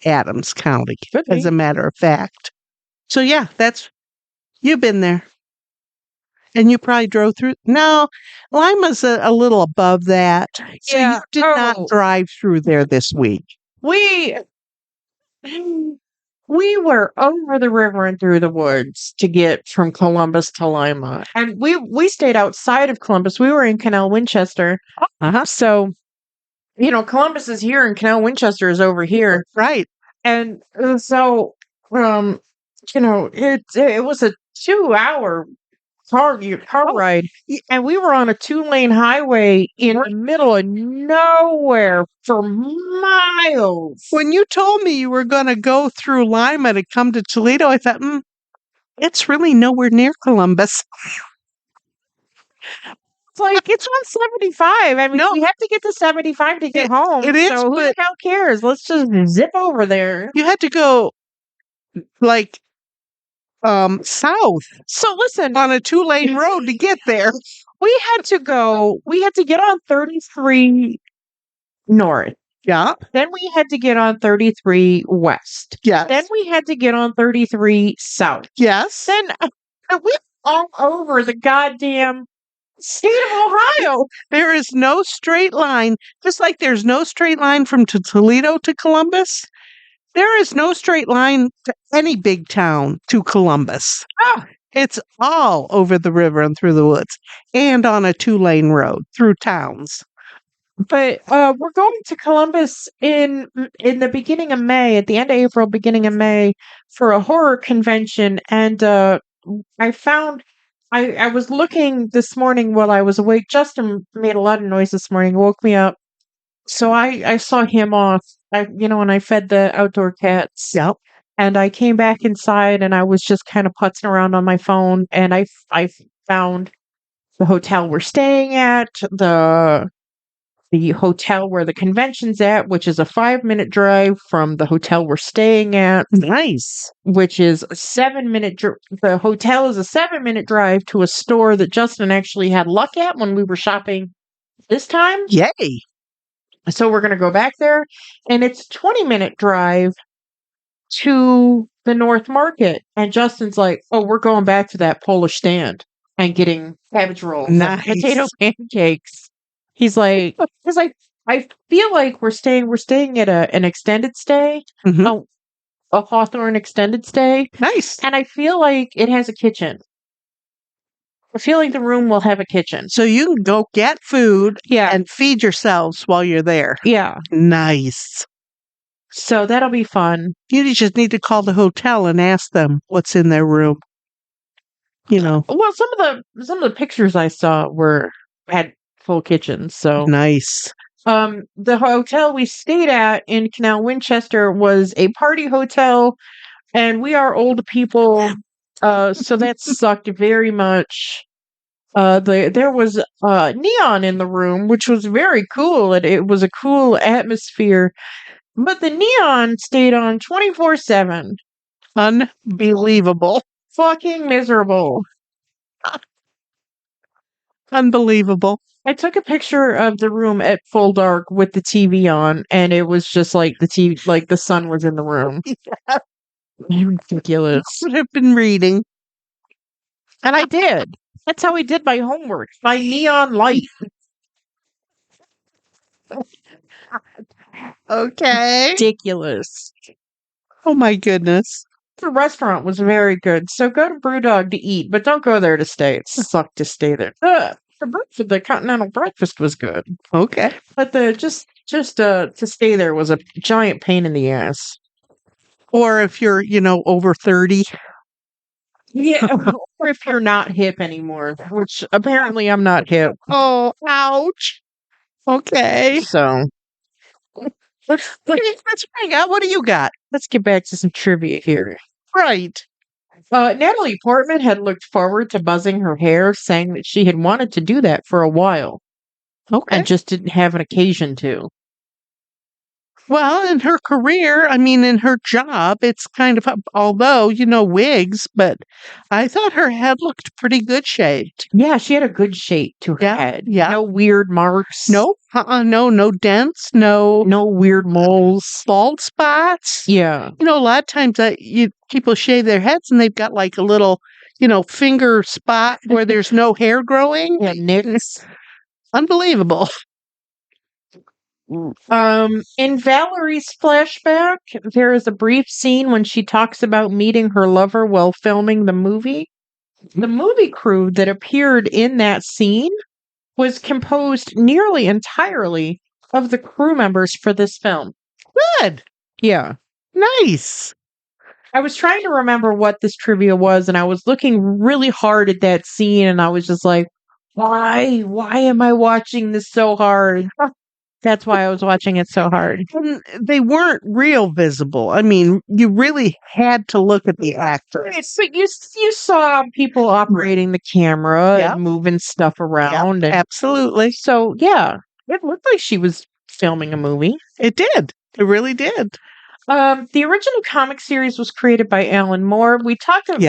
Adams County, as a matter of fact. So yeah, you've been there. And you probably drove through. No, Lima's a little above that. So you did not drive through there this week. We were over the river and through the woods to get from Columbus to Lima. And we stayed outside of Columbus. We were in Canal Winchester. Uh-huh. So, Columbus is here and Canal Winchester is over here. Right. And so it was a 2 hour car ride, and we were on a 2-lane highway in the middle of nowhere for miles. When you told me you were going to go through Lima to come to Toledo, I thought, it's really nowhere near Columbus. It's like it's on 75. I mean, No. we have to get to 75 to get home. It is, so who the but hell cares? Let's just zip over there. you had to go like south So listen, on a 2-lane road to get there. we had to get on 33 north. Yeah. Then we had to get on 33 west. Yes. Then we had to get on 33 south. Yes. Then we all over the goddamn state of Ohio. There is no straight line, just like there's no straight line from Toledo to Columbus. There is no straight line to any big town to Columbus. Oh. It's all over the river and through the woods and on a 2-lane road through towns. But we're going to Columbus in the beginning of May, at the end of April, beginning of May, for a horror convention. And I found I was looking this morning while I was awake. Justin made a lot of noise this morning, woke me up. So I saw him off. And I fed the outdoor cats. Yep. And I came back inside, and I was just kind of putzing around on my phone, and I found the hotel we're staying at, the hotel where the convention's at, which is a 5-minute drive from the hotel we're staying at. Nice. Which is a 7-minute the hotel is a 7-minute drive to a store that Justin actually had luck at when we were shopping this time. Yay. So we're going to go back there, and it's a 20-minute drive to the North Market. And Justin's like, "Oh, we're going back to that Polish stand and getting cabbage rolls and potato pancakes." He's like, I feel like we're staying at an extended stay, Mm-hmm. a Hawthorne extended stay. Nice. And I feel like it has a kitchen. I feel like the room will have a kitchen. So you can go get food Yeah. and feed yourselves while you're there. Yeah. Nice. So that'll be fun. You just need to call the hotel and ask them what's in their room. Well, some of the pictures I saw had full kitchens. So nice. The hotel we stayed at in Canal Winchester was a party hotel, and we are old people, so that sucked very much. There was neon in the room, which was very cool, and it was a cool atmosphere. But the neon stayed on 24/7. Unbelievable. Fucking miserable. Unbelievable. I took a picture of the room at full dark with the TV on, and it was just like the TV, like the sun was in the room. Yeah. Ridiculous. I would have been reading. And I did. That's how I did my homework, by neon light. Okay. Ridiculous. Oh my goodness. The restaurant was very good, so go to Brewdog to eat, but don't go there to stay. It sucked to stay there. The continental breakfast was good. Okay. But to stay there was a giant pain in the ass. Or if you're, over 30. Yeah, or if you're not hip anymore, which apparently I'm not hip. Oh, ouch. Okay. So let's hang out. What do you got? Let's get back to some trivia here. Right. Natalie Portman had looked forward to buzzing her hair, saying that she had wanted to do that for a while. Okay. And just didn't have an occasion to. Well, in her career, in her job, it's kind of, although, wigs, but I thought her head looked pretty good shaped. Yeah, she had a good shape to her head. Yeah. No weird marks. No, no dents, no weird moles. Bald spots. Yeah. A lot of times people shave their heads and they've got like a little, finger spot where there's no hair growing. Yeah, nicks. Unbelievable. In Valerie's flashback, there is a brief scene when she talks about meeting her lover while filming the movie. The movie crew that appeared in that scene was composed nearly entirely of the crew members for this film. Good. Yeah. Nice. I was trying to remember what this trivia was, and I was looking really hard at that scene, and I was just like, why? Why am I watching this so hard? That's why I was watching it so hard. And they weren't real visible. I mean, you really had to look at the actors. But you saw people operating the camera Yep. and moving stuff around, and Absolutely. so yeah, it looked like she was filming a movie. It did. It really did. The original comic series was created by Alan Moore. Yeah.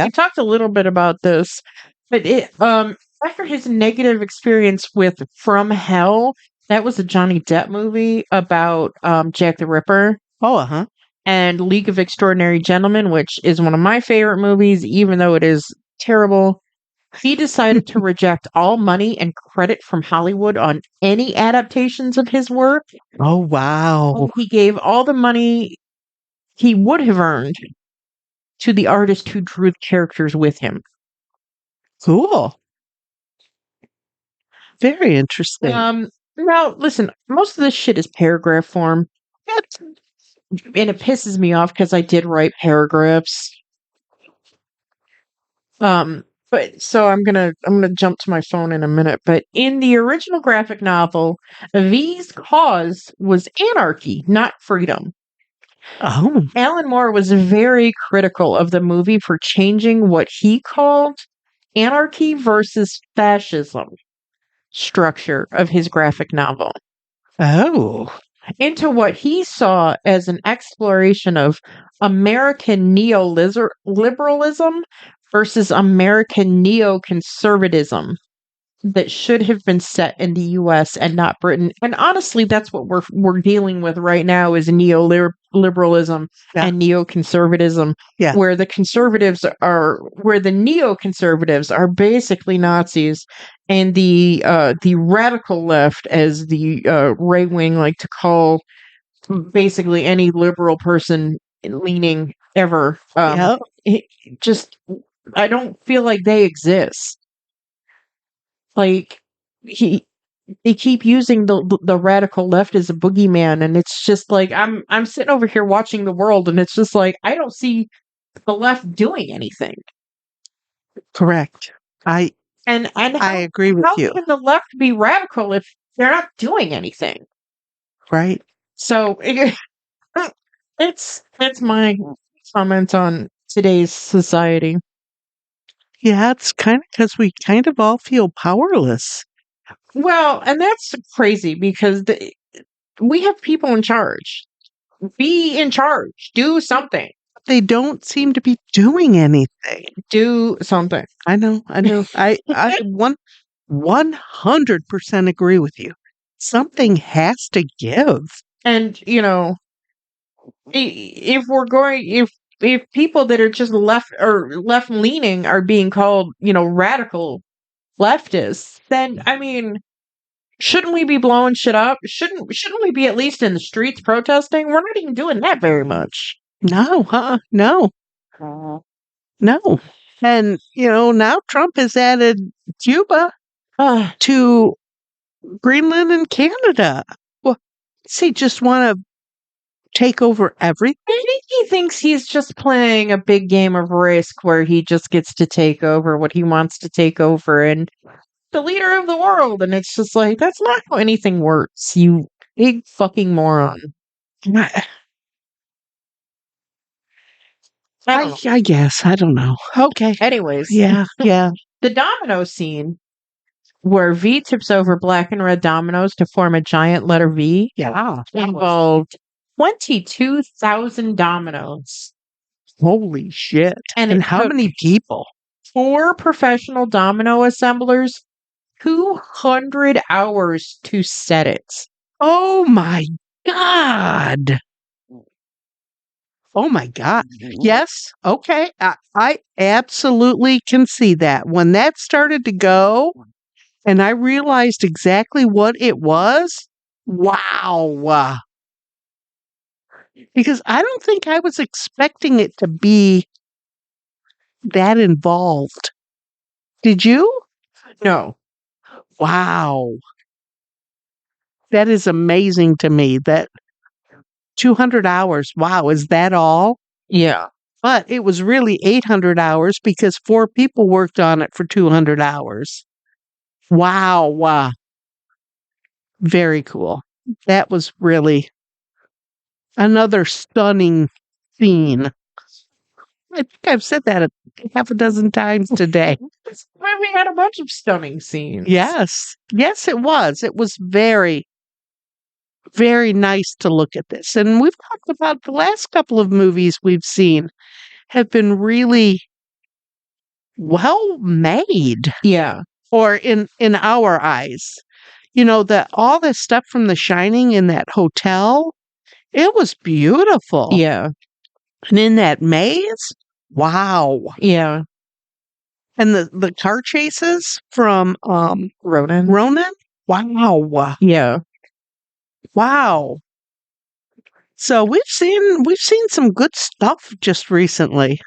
We talked a little bit about this, but it after his negative experience with From Hell, that was a Johnny Depp movie about Jack the Ripper, Oh, uh-huh. and League of Extraordinary Gentlemen, which is one of my favorite movies, even though it is terrible. He decided to reject all money and credit from Hollywood on any adaptations of his work. Oh, wow. He gave all the money he would have earned to the artist who drew the characters with him. Cool. Very interesting. Now listen, most of this shit is paragraph form. And it pisses me off because I did write paragraphs. But so I'm gonna jump to my phone in a minute. But in the original graphic novel, V's cause was anarchy, not freedom. Oh, Alan Moore was very critical of the movie for changing what he called anarchy versus fascism structure of his graphic novel oh, into what he saw as an exploration of American neoliberalism versus American neoconservatism that should have been set in the US and not Britain. And honestly, that's what we're dealing with right now is neoliberalism Yeah. and neoconservatism, Yeah. where the neoconservatives are basically Nazis, and the radical left, as the right wing like to call basically any liberal person leaning ever. yeah, It just I don't feel like they exist. Like they keep using the radical left as a boogeyman, and it's just like I'm sitting over here watching the world, and it's just like I don't see the left doing anything. correct. I And I agree with how you. can the left be radical if they're not doing anything? Right. So it's my comment on today's society. Yeah, it's kind of because we kind of all feel powerless. Well, and that's crazy because we have people in charge. Be in charge. Do something. They don't seem to be doing anything. Do something. I know. I 100% agree with you. Something has to give. And if we're going, if people that are just left or left leaning are being called, radical leftists, then I mean, shouldn't we be blowing shit up? Shouldn't we be at least in the streets protesting? We're not even doing that very much. No, no, no. And now Trump has added Cuba to Greenland and Canada. Well, does he just want to take over everything? I think he thinks he's just playing a big game of Risk where he just gets to take over what he wants to take over and the leader of the world. And it's just like, that's not how anything works, you big fucking moron. I guess. I don't know. Okay. Anyways, Yeah. the domino scene where V tips over black and red dominoes to form a giant letter V Yeah. involved 22,000 dominoes. Holy shit. And And it how took many people? 4 professional domino assemblers 200 hours to set it. Oh my God. Oh my God. Yes. Okay. I absolutely can see that. When that started to go and I realized exactly what it was, wow. Because I don't think I was expecting it to be that involved. Did you? No. Wow. That is amazing to me. That 200 hours. Wow. Is that all? Yeah. But it was really 800 hours because 4 people worked on it for 200 hours. Wow. Wow. Very cool. That was really another stunning scene. I think I've said that half a dozen times today. Well, we had a bunch of stunning scenes. Yes. Yes, it was. It was very, very nice to look at this. And we've talked about the last couple of movies we've seen have been really well made, Yeah. or in our eyes. You know, that all this stuff from The Shining in that hotel, it was beautiful. Yeah. And in that maze, wow. Yeah. And the car chases from Ronan. wow. Yeah. Wow. So we've seen some good stuff just recently.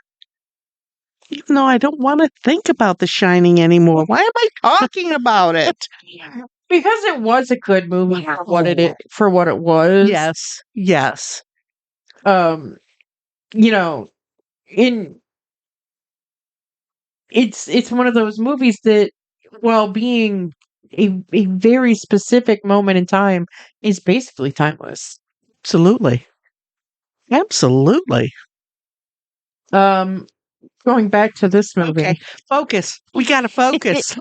Even though I don't want to think about The Shining anymore. Why am I talking about it? Because it was a good movie for what it was. Yes. Yes. You know, in it's one of those movies that, while being a very specific moment in time, is basically timeless. Absolutely. Absolutely. Um, Going back to this movie. Okay. Focus. We got to focus.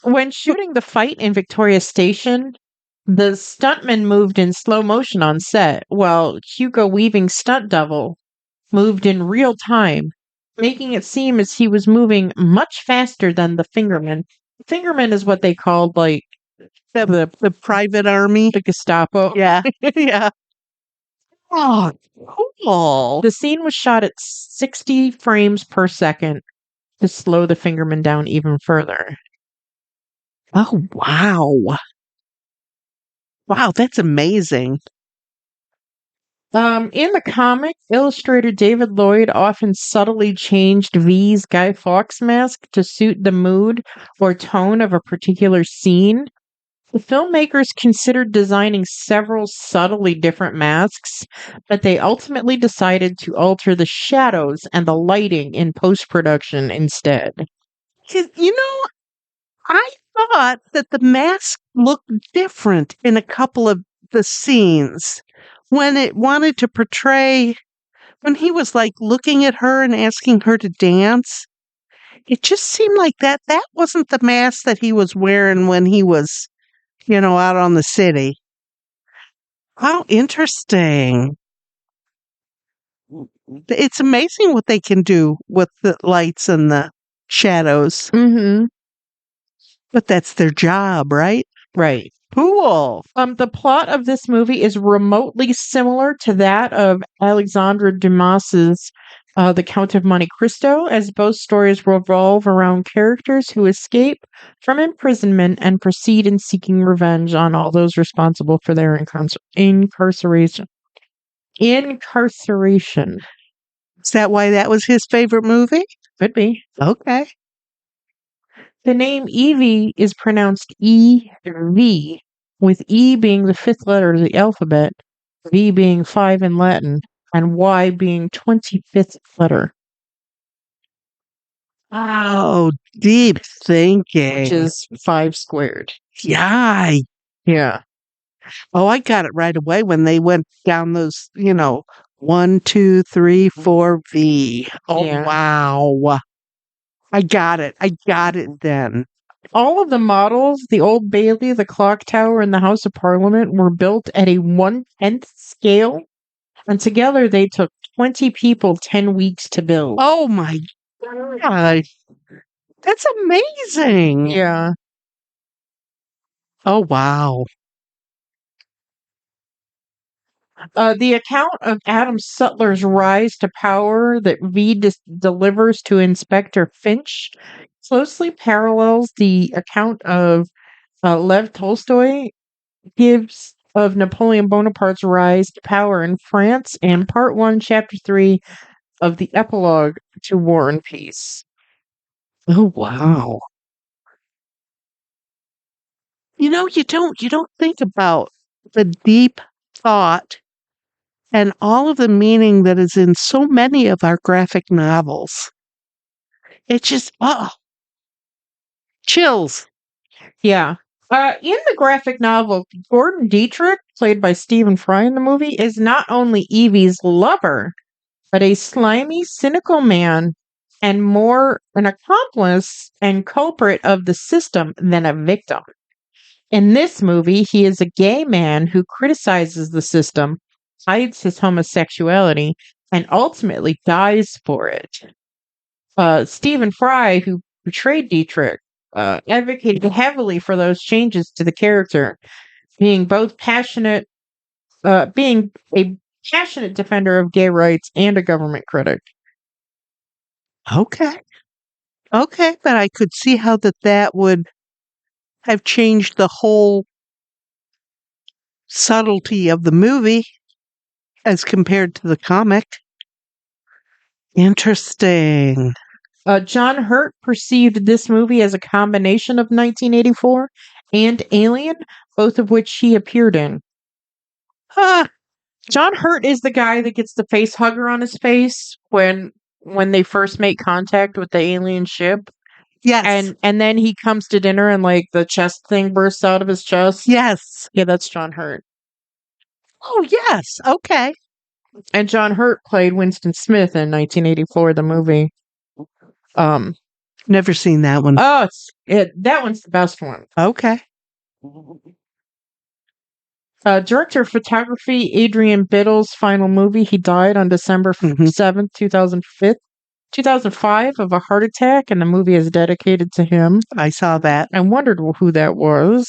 When shooting the fight in Victoria Station, the stuntman moved in slow motion on set, while Hugo Weaving's stunt double moved in real time, making it seem as he was moving much faster than the fingerman. Fingerman is what they called, like, The private army. the Gestapo. Yeah. Yeah. Oh, cool. The scene was shot at 60 frames per second to slow the fingerman down even further. Oh, wow. Wow, that's amazing. In the comic, illustrator David Lloyd often subtly changed V's Guy Fawkes mask to suit the mood or tone of a particular scene. The filmmakers considered designing several subtly different masks, but they ultimately decided to alter the shadows and the lighting in post-production instead. You know, I thought that the mask looked different in a couple of the scenes when it wanted to portray, when he was like looking at her and asking her to dance. It just seemed like that wasn't the mask that he was wearing when he was, out on the city. How interesting. It's amazing what they can do with the lights and the shadows, Mm-hmm. but that's their job, right? Right. Cool. The plot of this movie is remotely similar to that of Alexandre Dumas's The Count of Monte Cristo, as both stories revolve around characters who escape from imprisonment and proceed in seeking revenge on all those responsible for their incarceration. Incarceration. Is that why that was his favorite movie? Could be. Okay. The name Evie is pronounced E-V, with E being the fifth letter of the alphabet, V being 5 in Latin, and Y being 25th letter, Oh, deep which thinking. is 5 squared. Yeah. Yeah. Oh, I got it right away when they went down those, 1, 2, 3, 4 V. Oh, Yeah. wow. I got it. I got it then. All of the models, the Old Bailey, the Clock Tower, and the House of Parliament, were built at a 1/10th scale, and together they took 20 people 10 weeks to build. Oh my God. That's amazing. Yeah. Oh, wow. The account of Adam Sutler's rise to power that V delivers to Inspector Finch closely parallels the account of Lev Tolstoy gives of Napoleon Bonaparte's rise to power in France in Part 1, Chapter 3 of the Epilogue to War and Peace. Oh, wow. You don't think about the deep thought and all of the meaning that is in so many of our graphic novels. It just, chills. Yeah. In the graphic novel, Gordon Dietrich, played by Stephen Fry in the movie, is not only Evie's lover, but a slimy, cynical man and more an accomplice and culprit of the system than a victim. In this movie, he is a gay man who criticizes the system, hides his homosexuality, and ultimately dies for it. Stephen Fry, who portrayed Dietrich, advocated heavily for those changes to the character, being both being a passionate defender of gay rights and a government critic. Okay. Okay, but I could see how that would have changed the whole subtlety of the movie as compared to the comic. Interesting. John Hurt perceived this movie as a combination of 1984 and Alien, both of which he appeared in. Huh. John Hurt is the guy that gets the face hugger on his face when they first make contact with the alien ship. Yes. And then he comes to dinner and like the chest thing bursts out of his chest. Yes. Yeah, that's John Hurt. Oh, yes. Okay. And John Hurt played Winston Smith in 1984, the movie. Never seen that one. Oh, that one's the best one. Okay. Director of photography Adrian Biddle's final movie. He died on December 7th, 2005 of a heart attack, and the movie is dedicated to him. I saw that. I wondered who that was.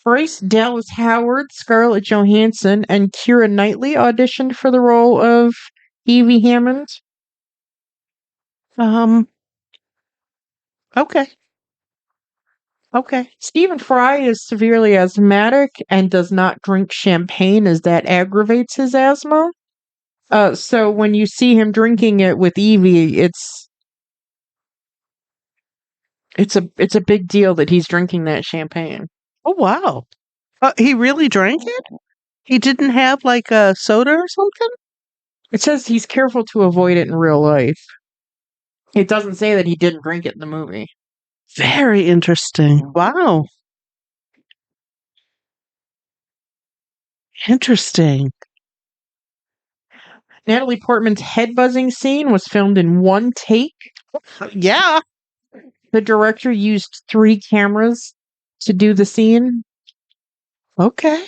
Bryce Dallas Howard, Scarlett Johansson, and Keira Knightley auditioned for the role of Evie Hammond. Okay. Okay. Stephen Fry is severely asthmatic and does not drink champagne as that aggravates his asthma. So when you see him drinking it with Evie, it's a big deal that he's drinking that champagne. Oh, wow. He really drank it? He didn't have like a soda or something? It says he's careful to avoid it in real life. It doesn't say that he didn't drink it in the movie. Very interesting. Wow. Interesting. Natalie Portman's head buzzing scene was filmed in one take. Yeah. The director used 3 cameras to do the scene. Okay.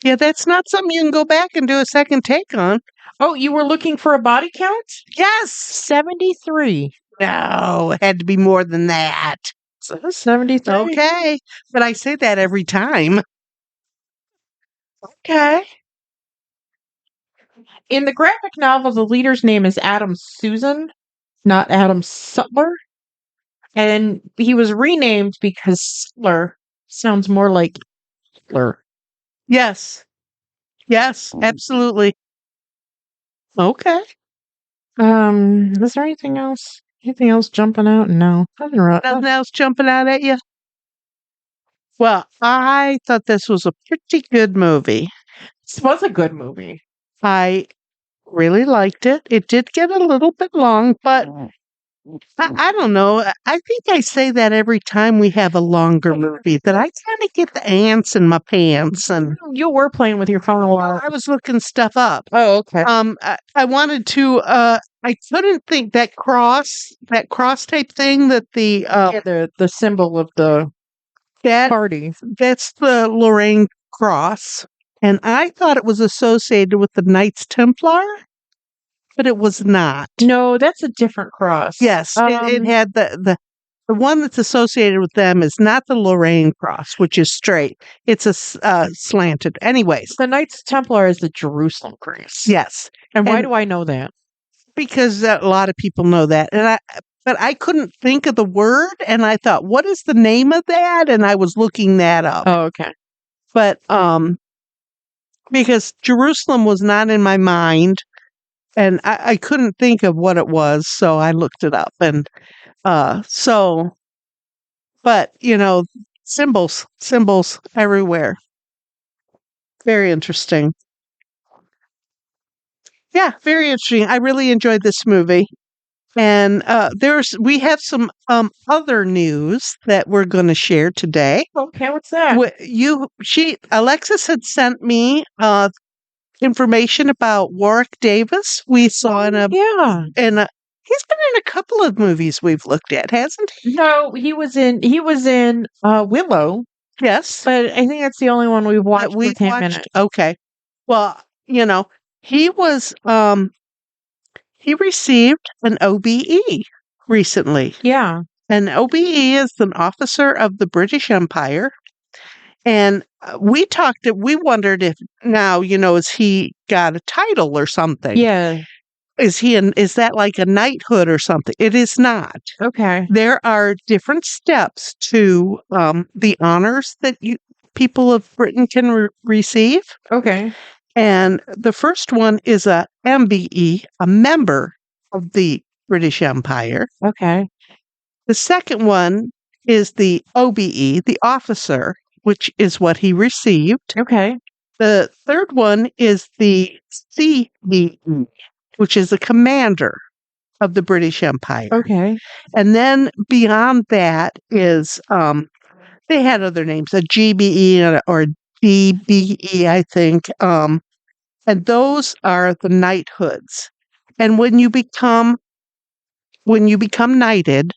Yeah, that's not something you can go back and do a second take on. Oh, you were looking for a body count? Yes. 73. No, it had to be more than that. 73. Okay. But I say that every time. Okay. In the graphic novel, the leader's name is Adam Susan, not Adam Sutler. And he was renamed because Sutler sounds more like Hitler. Yes. Yes, absolutely. Okay. Is there anything else? Anything else jumping out? No. Nothing else jumping out at you? Well, I thought this was a pretty good movie. This was a good movie. I really liked it. It did get a little bit long, but I don't know. I think I say that every time we have a longer movie, that I kind of get the ants in my pants. And you were playing with your phone a lot. I was looking stuff up. Oh, okay. I wanted to. I couldn't think that cross type thing that the symbol of the party. That's the Lorraine cross, and I thought it was associated with the Knights Templar, but it was not. No, that's a different cross. Yes, it had the one that's associated with them is not the Lorraine cross, which is straight. It's a slanted. Anyways, the Knights Templar is the Jerusalem cross. Yes, and why do I know that? Because a lot of people know that, but I couldn't think of the word, and I thought, what is the name of that? And I was looking that up. Oh, okay. But because Jerusalem was not in my mind, and I couldn't think of what it was, so I looked it up. And but symbols everywhere. Very interesting. Yeah, very interesting. I really enjoyed this movie. And we have some other news that we're going to share today. Okay, what's that? Alexis had sent me information about Warwick Davis. We saw Yeah. he's been in a couple of movies we've looked at, hasn't he? No, he was in Willow, Yes, but I think that's the only one we've that watched we've with him in watched. it. Okay, well, he was he received an OBE recently. Yeah. An OBE is an officer of the British Empire. And we wondered if now, is he got a title or something? Yeah. Is that like a knighthood or something? It is not. Okay. There are different steps to the honors that people of Britain can receive. Okay. And the first one is a MBE, a member of the British Empire. Okay. The second one is the OBE, the officer, which is what he received. Okay. The third one is the CBE, which is the commander of the British Empire. Okay. And then beyond that is they had other names, a GBE or DBE, I think. And those are the knighthoods. And when you become knighted,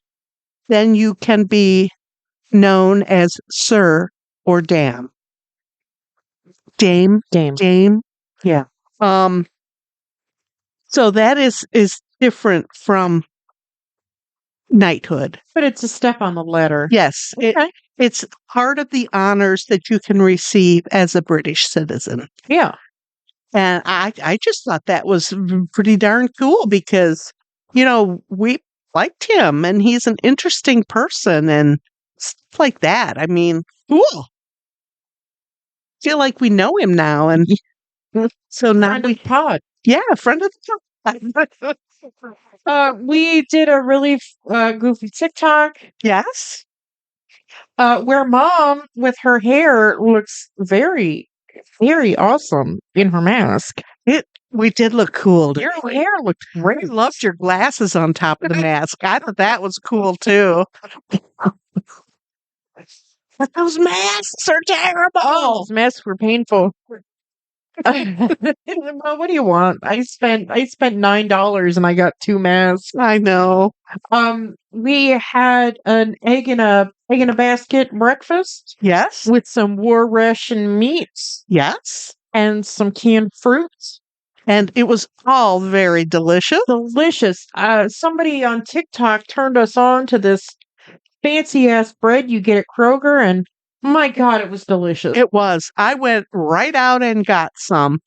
then you can be known as Sir or Dame. Dame. Game. Dame. Yeah. Um, so that is different from knighthood. But it's a step on the ladder. Yes, Okay. it's part of the honors that you can receive as a British citizen. Yeah. And I just thought that was pretty darn cool because, we liked him and he's an interesting person and stuff like that. I mean, cool. Feel like we know him now. And so now Friend of the pod. a friend of the pod. We did a really goofy TikTok Yes. where mom with her hair looks very, very awesome in her mask. We did look cool. Your hair looked I great. loved your glasses on top of the mask. I thought that was cool too. But those masks are terrible. Oh, those masks were painful. Well, what do you want? I spent $9 and I got 2 masks. I know. We had an egg in a basket breakfast Yes. with some war ration meats Yes. and some canned fruits. And it was all very delicious. Delicious. Somebody on TikTok turned us on to this fancy ass bread you get at Kroger, and my God, it was delicious. It was. I went right out and got some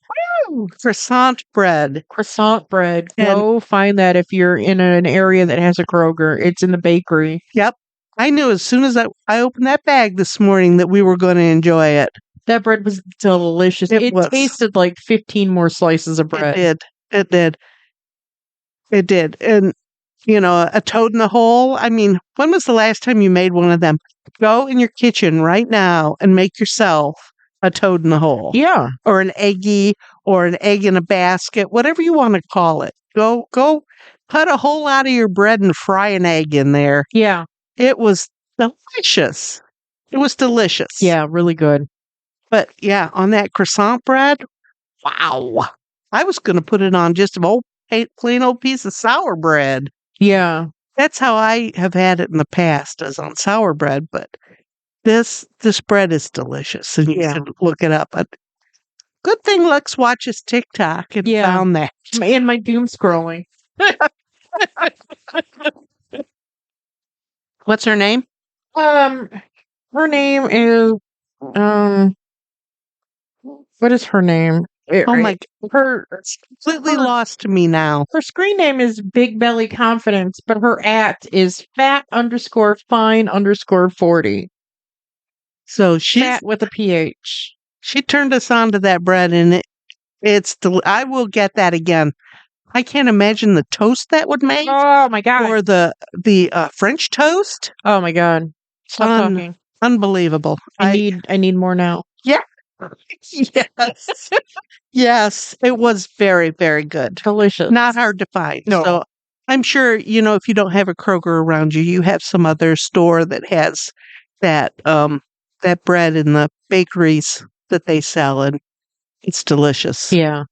croissant bread. Croissant bread. And- Go find that if you're in an area that has a Kroger. It's in the bakery. Yep. I knew as soon as I opened that bag this morning that we were going to enjoy it. That bread was delicious. It was. tasted like 15 more slices of bread. It did. And, a toad in the hole. I mean, when was the last time you made one of them? Go in your kitchen right now and make yourself a toad in the hole. Yeah. Or an eggy or an egg in a basket, whatever you want to call it. Go cut a hole out of your bread and fry an egg in there. Yeah. It was delicious. It was delicious. Yeah, really good. But yeah, on that croissant bread, wow. I was going to put it on just a plain old piece of sour bread. Yeah. That's how I have had it in the past, as on sour bread. But this bread is delicious, and you can look it up. But good thing Lex watches TikTok and found that. And my doom scrolling. What's her name? Her name is what is her name? Oh my! It's completely lost to me now. Her screen name is Big Belly Confidence, but her is fat_fine_40. So she's fat with a PH. She turned us on to that bread, and I will get that again. I can't imagine the toast that would make. Oh my God! Or the French toast. Oh my God! Stop talking. Unbelievable. I need more now. Yeah. Yes. Yes, it was very, very good. Delicious. Not hard to find. No. So I'm sure, if you don't have a Kroger around you, you have some other store that has that bread in the bakeries that they sell, and it's delicious. Yeah.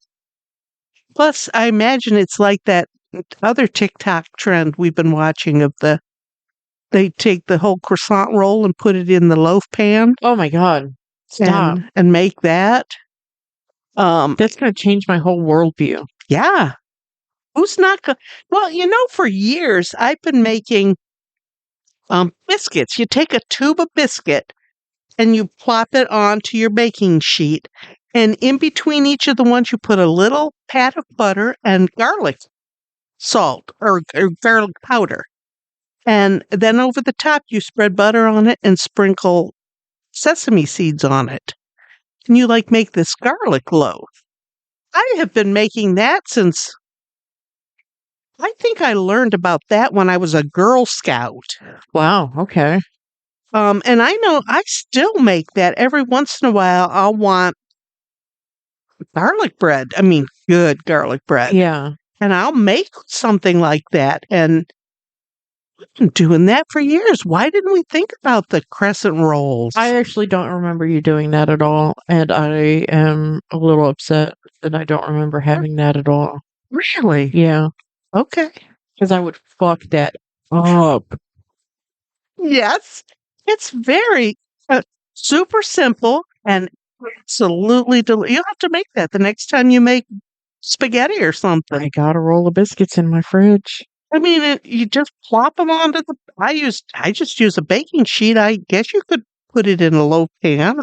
Plus, I imagine it's like that other TikTok trend we've been watching they take the whole croissant roll and put it in the loaf pan Oh my God. Stop. and make that. That's going to change my whole worldview. Yeah. Who's not Well, for years I've been making biscuits. You take a tube of biscuit and you plop it onto your baking sheet, and in between each of the ones you put a little pat of butter and garlic salt or garlic powder. And then over the top you spread butter on it and sprinkle sesame seeds on it. And you make this garlic loaf. I have been making that since I think I learned about that when I was a Girl Scout. Wow. Okay. And I know I still make that every once in a while. I'll want garlic bread. I mean, good garlic bread. Yeah. And I'll make something like that. And I've been doing that for years. Why didn't we think about the crescent rolls? I actually don't remember you doing that at all. And I am a little upset that I don't remember having that at all. Really? Yeah. Okay. Because I would fuck that up. Yes. It's very super simple and absolutely delicious. You'll have to make that the next time you make spaghetti or something. I got a roll of biscuits in my fridge. I mean, you just plop them onto the. I just use a baking sheet. I guess you could put it in a loaf pan.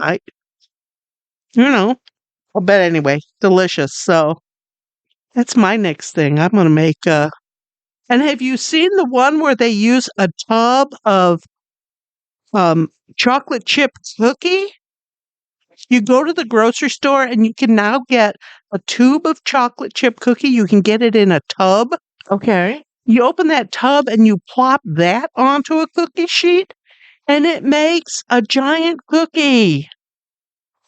But anyway, delicious. So that's my next thing. I'm going to make. And have you seen the one where they use a tub of chocolate chip cookie? You go to the grocery store and you can now get a tube of chocolate chip cookie. You can get it in a tub. Okay. You open that tub and you plop that onto a cookie sheet and it makes a giant cookie.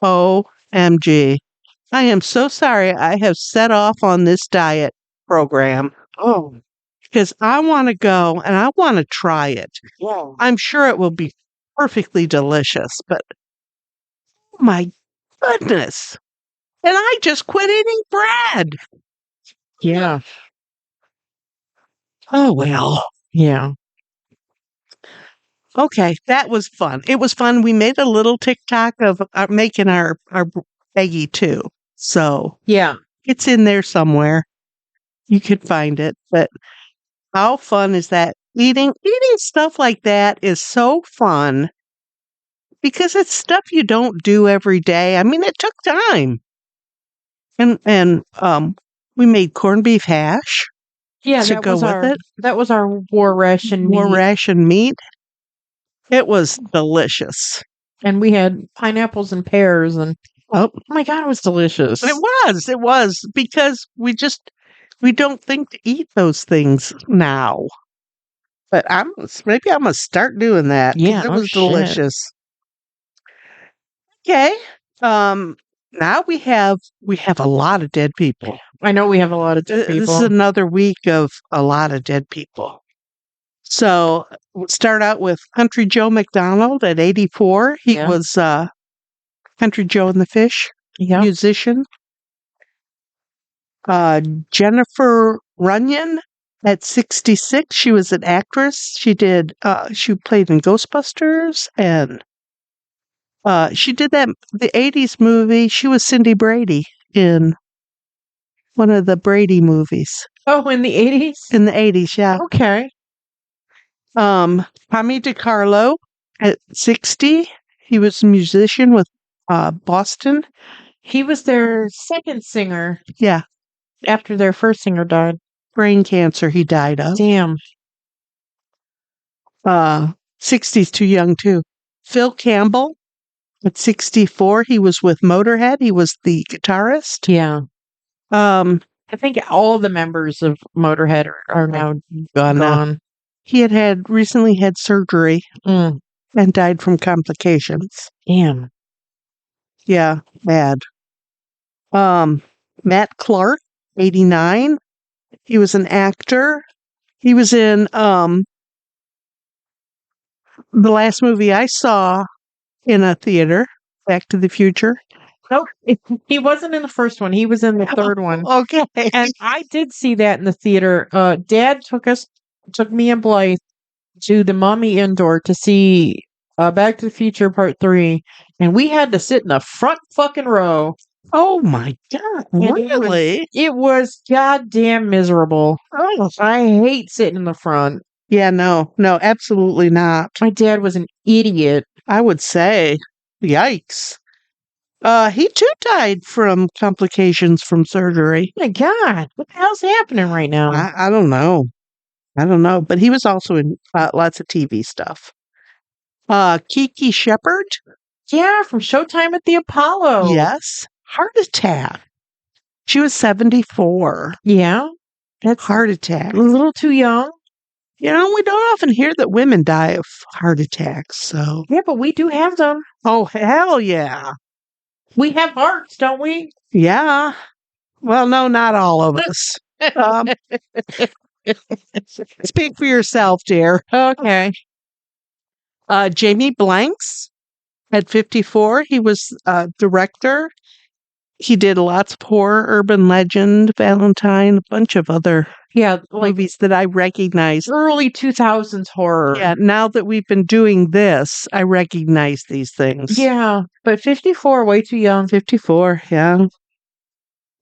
OMG. I am so sorry I have set off on this diet program. Oh. Because I want to go and I want to try it. Yeah. I'm sure it will be perfectly delicious, but oh my goodness. And I just quit eating bread. Yeah. Oh, well. Yeah. Okay, that was fun. It was fun. We made a little TikTok of making our baggie too. So Yeah. it's in there somewhere. You could find it. But how fun is that? Eating stuff like that is so fun because it's stuff you don't do every day. I mean, it took time. And we made corned beef hash. Yeah, to go with it. That was our war ration meat. It was delicious. And we had pineapples and pears and oh my God, it was delicious. It was because we don't think to eat those things now. But maybe I'm gonna start doing that. Yeah, it was delicious. Okay. Now we have a lot of dead people. I know we have a lot of dead people. This is another week of a lot of dead people. So we'll start out with Country Joe McDonald at 84. He was Country Joe and the Fish musician. Jennifer Runyon at 66. She was an actress. She played in Ghostbusters and she did the 80s movie. She was Cindy Brady in one of the Brady movies. Oh, in the 80s? In the 80s, yeah. Okay. Tommy DiCarlo at 60. He was a musician with Boston. He was their second singer. Yeah. After their first singer died. Brain cancer he died of. Damn. 60's too young, too. Phil Campbell at 64. He was with Motorhead. He was the guitarist. Yeah. I think all the members of Motorhead are now gone. He had recently had surgery and died from complications. Damn. Yeah, bad. Matt Clark, 89. He was an actor. He was in the last movie I saw in a theater, Back to the Future. Nope. He wasn't in the first one. He was in the third one. Okay. And I did see that in the theater. Dad took me and Blythe to the Mummy Indoor to see Back to the Future Part 3. And we had to sit in the front fucking row. Oh my God. And Really? it was goddamn miserable. Oh, I hate sitting in the front. yeah, no, absolutely not. My dad was an idiot. I would say. Yikes. He too died from complications from surgery. My God, what the hell's happening right now? I don't know. I don't know. But he was also in lots of TV stuff. Kiki Shepard? Yeah, from Showtime at the Apollo. Yes. Heart attack. She was 74. Yeah, that's Heart attack. a little too young. We don't often hear that women die of heart attacks, so. Yeah, but we do have them. Oh, hell yeah. We have hearts, don't we? Yeah. Well, no, not all of us. Speak for yourself, dear. Okay. Jamie Blanks at 54. He was director. He did lots of horror, urban legend, Valentine, a bunch of other movies that I recognize. Early 2000s horror. Yeah, now that we've been doing this, I recognize these things. Yeah, but 54, way too young. 54, yeah.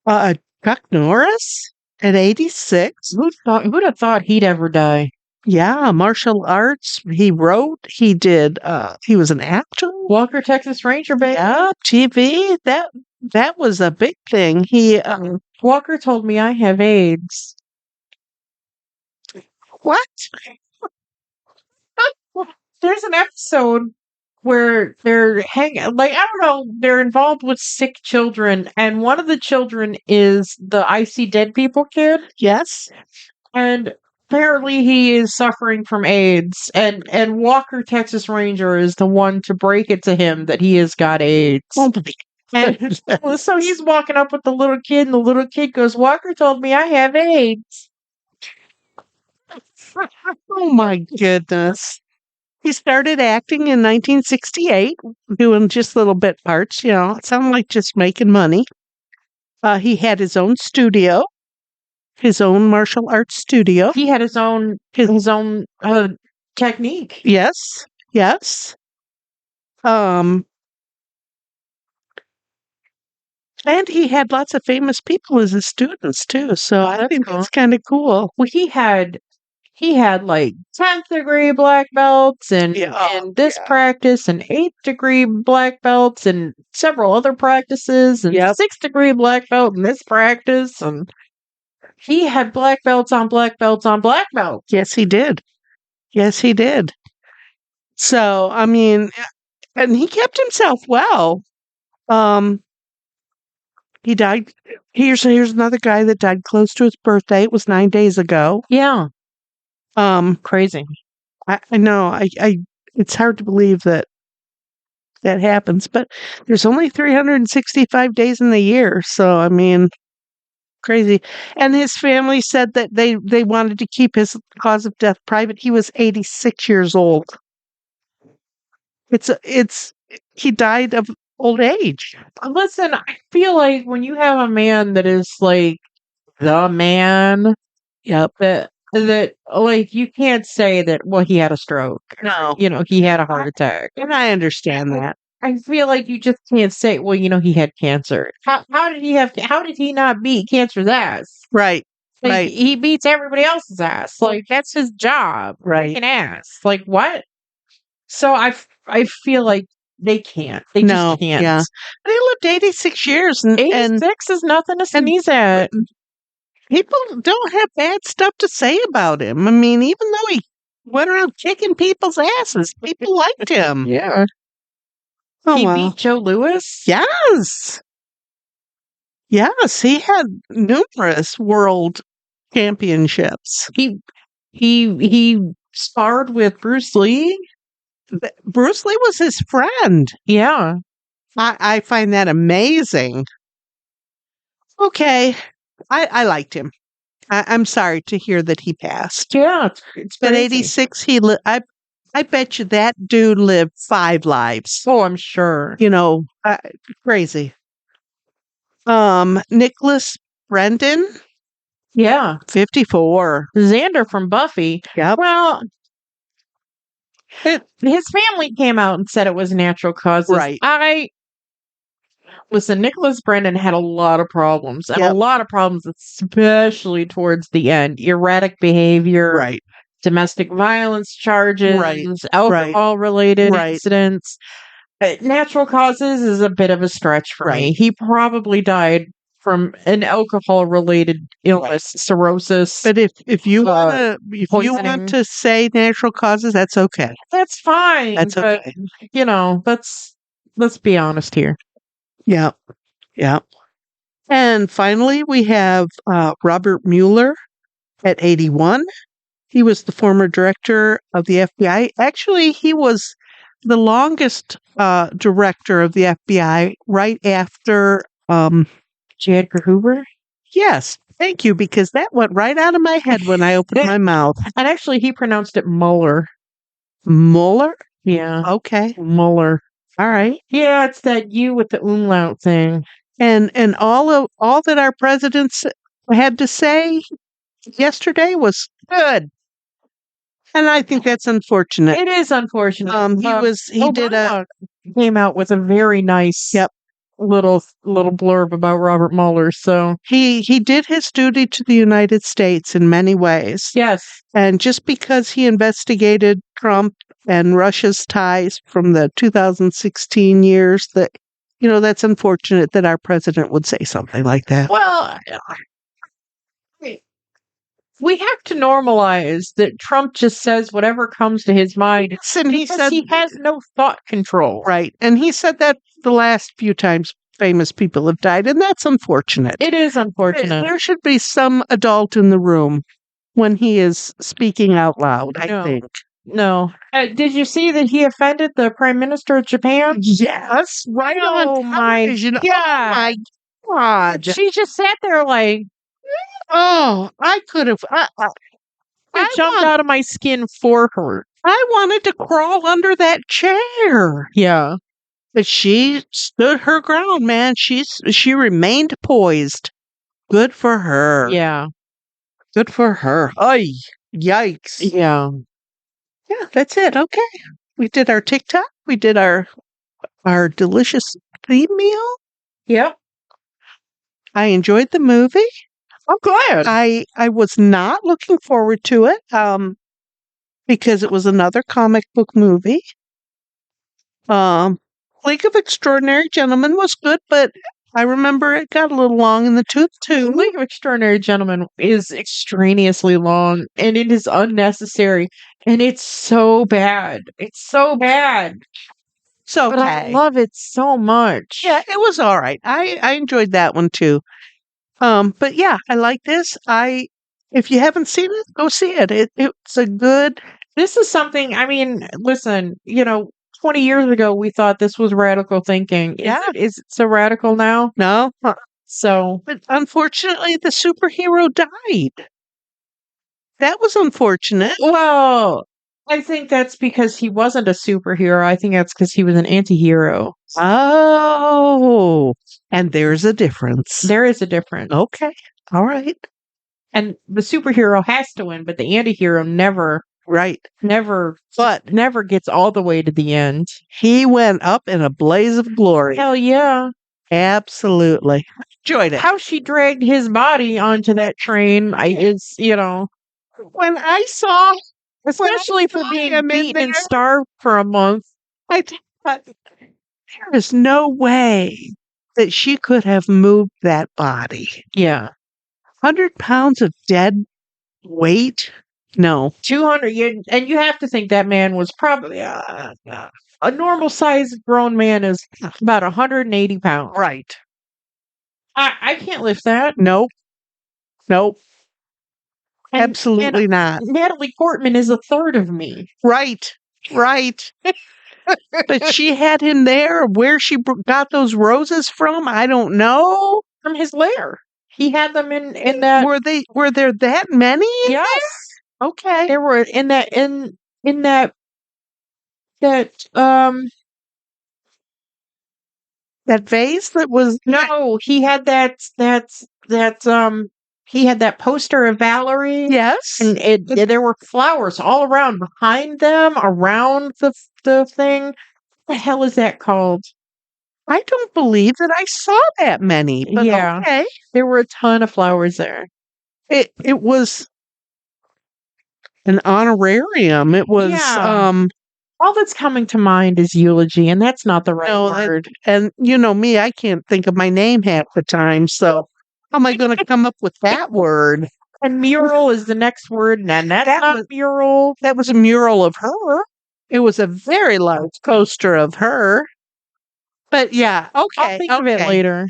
Chuck Norris at 86. Who'd have thought he'd ever die? Yeah, martial arts. He wrote, he did, he was an actor. Walker, Texas Ranger, baby. Yeah, TV. That was a big thing. Walker told me I have AIDS. What? There's an episode where they're hanging, like, I don't know, they're involved with sick children, and one of the children is the I See Dead People kid. Yes. And apparently he is suffering from AIDS, and Walker, Texas Ranger, is the one to break it to him that he has got AIDS. Oh, and so he's walking up with the little kid, and the little kid goes, Walker told me I have AIDS. oh my goodness. He started acting in 1968, doing just little bit parts, it sounded like just making money. He had his own studio, his own martial arts studio. He had his own technique. Yes. And he had lots of famous people as his students too, so I think that's kind of cool. Well, he had like 10th degree black belts and this practice and 8th degree black belts and several other practices and 6th degree black belt in this practice, and he had black belts on black belts on black belts. Yes, he did. So, I mean, and he kept himself well. He died. Here's another guy that died close to his birthday. It was 9 days ago. Yeah. Crazy. I know. It's hard to believe that happens, but there's only 365 days in the year. So, I mean, crazy. And his family said that they wanted to keep his cause of death private. He was 86 years old. He died of old age. Listen, I feel like when you have a man that is like the man, that like you can't say that, well, he had a stroke. No. He had a heart attack. And I understand that. I feel like you just can't say, well, he had cancer. How did he not beat cancer's ass? Right. Like, right. He beats everybody else's ass. Like, that's his job. Right. An ass. Like, what? So I feel like they can't. They just can't. Yeah. They lived 86 years. And 86 is nothing to sneeze at. People don't have bad stuff to say about him. I mean, even though he went around kicking people's asses, people liked him. Yeah. Oh, he beat Joe Louis? Yes. Yes, he had numerous world championships. He sparred with Bruce Lee. Bruce Lee was his friend. Yeah. I find that amazing. Okay. I liked him. I'm sorry to hear that he passed. Yeah, it's At crazy. 86, I bet you that dude lived 5 lives. Oh, I'm sure. You know, crazy. Nicholas Brendan, Yeah. 54. Xander from Buffy. Yep. Well, his family came out and said it was natural causes. Right. Listen, Nicholas Brendan had a lot of problems, and a Yep. lot of problems, especially towards the end. Erratic behavior, Right. domestic violence charges, Right. alcohol-related Right. incidents. Natural causes is a bit of a stretch for me. Right. He probably died from an alcohol-related illness, cirrhosis. But if you poisoning. want to say natural causes, that's okay. That's fine. That's but, okay. You know, let's be honest here. Yeah. Yeah. And finally, we have Robert Mueller at 81. He was the former director of the FBI. Actually, he was the longest director of the FBI right after. J. Edgar Hoover? Yes, thank you, because that went right out of my head when I opened my mouth. And actually, he pronounced it Mueller. Mueller? Yeah. Okay. Mueller. All right. Yeah, it's that U with the umlaut thing. And all that our presidents had to say yesterday was good. And I think that's unfortunate. It is unfortunate. He did came out with a very nice Yep. little blurb about Robert Mueller. So he did his duty to the United States in many ways. yes. And just because he investigated Trump and Russia's ties from the 2016 years, that's unfortunate that our president would say something like that. Well, we have to normalize that Trump just says whatever comes to his mind. And he has no thought control. Right. And he said that the last few times famous people have died, and that's unfortunate. It is unfortunate. There should be some adult in the room when he is speaking out loud, I think. No. Did you see that he offended the Prime Minister of Japan? Yes, right on television. God. Oh my God. She just sat there like, oh, I could have. I jumped out of my skin for her. I wanted to crawl under that chair. Yeah. But she stood her ground, man. She remained poised. Good for her. Yeah. Good for her. Ay, yikes. Yeah. Yeah, that's it. Okay. We did our TikTok. We did our delicious theme meal. Yep. I enjoyed the movie. I'm glad. I was not looking forward to it because it was another comic book movie. League of Extraordinary Gentlemen was good, but I remember it got a little long in the tooth too. League of Extraordinary Gentlemen is extraneously long, and it is unnecessary, and it's so bad. It's so bad. So But I love it so much. Yeah, it was all right. I enjoyed that one too. But yeah, I like this. If you haven't seen it, go see it. It's a good. This is something. I mean, listen. 20 years ago, we thought this was radical thinking. Is it so radical now? No. So, but unfortunately, the superhero died. That was unfortunate. Well, I think that's because he wasn't a superhero. I think that's because he was an anti-hero. Oh, and there's a difference. There is a difference. Okay. All right. And the superhero has to win, but the anti-hero never. Right. Never gets all the way to the end. He went up in a blaze of glory. Hell yeah. Absolutely. Enjoyed it. How she dragged his body onto that train is, when I saw, especially for being beaten and starved for a month, I thought, there is no way that she could have moved that body. Yeah. 100 pounds of dead weight? No. 200. And you have to think that man was probably a normal sized grown man is about 180 pounds. Right. I can't lift that. Nope. And absolutely not. Natalie Portman is a third of me. Right. But she had him there. Where she got those roses from, I don't know. From his lair. He had them in that. Were there that many in Yes, there? Okay. they were in that That vase that was no. He had he had that poster of Valerie. yes. And there were flowers all around behind them, around the thing. What the hell is that called? I don't believe that I saw that many, but Yeah. okay. There were a ton of flowers there. It was an honorarium. It was Yeah. All that's coming to mind is eulogy, and that's not the right word. and you know me, I can't think of my name half the time, so how am I going to come up with that word? And mural is the next word, and that's not mural. That was a mural of her. It was a very large poster of her. But yeah, okay. I'll think of it later.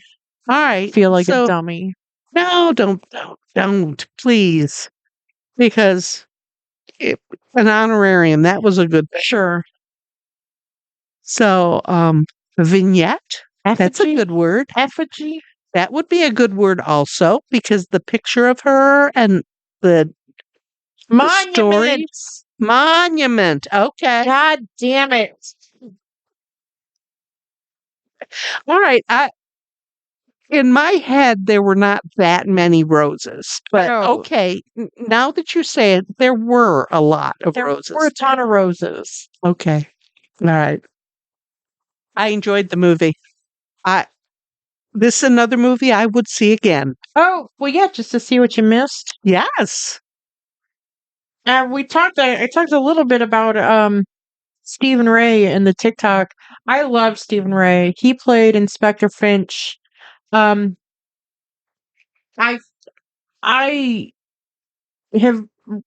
All right. I feel like a dummy. No, don't, please. Because an honorarium, that was a good thing. Sure. So, vignette, Effigy? that's a good word. Effigy? That would be a good word also, because the picture of her and the story. Monument. Okay. God damn it. All right. In my head, there were not that many roses, but okay. Now that you say it, there were a lot of roses. There were a ton of roses. Okay. All right. I enjoyed the movie. This is another movie I would see again. Oh, well, yeah, just to see what you missed. Yes. I talked a little bit about Stephen Ray in the TikTok. I love Stephen Ray. He played Inspector Finch. I have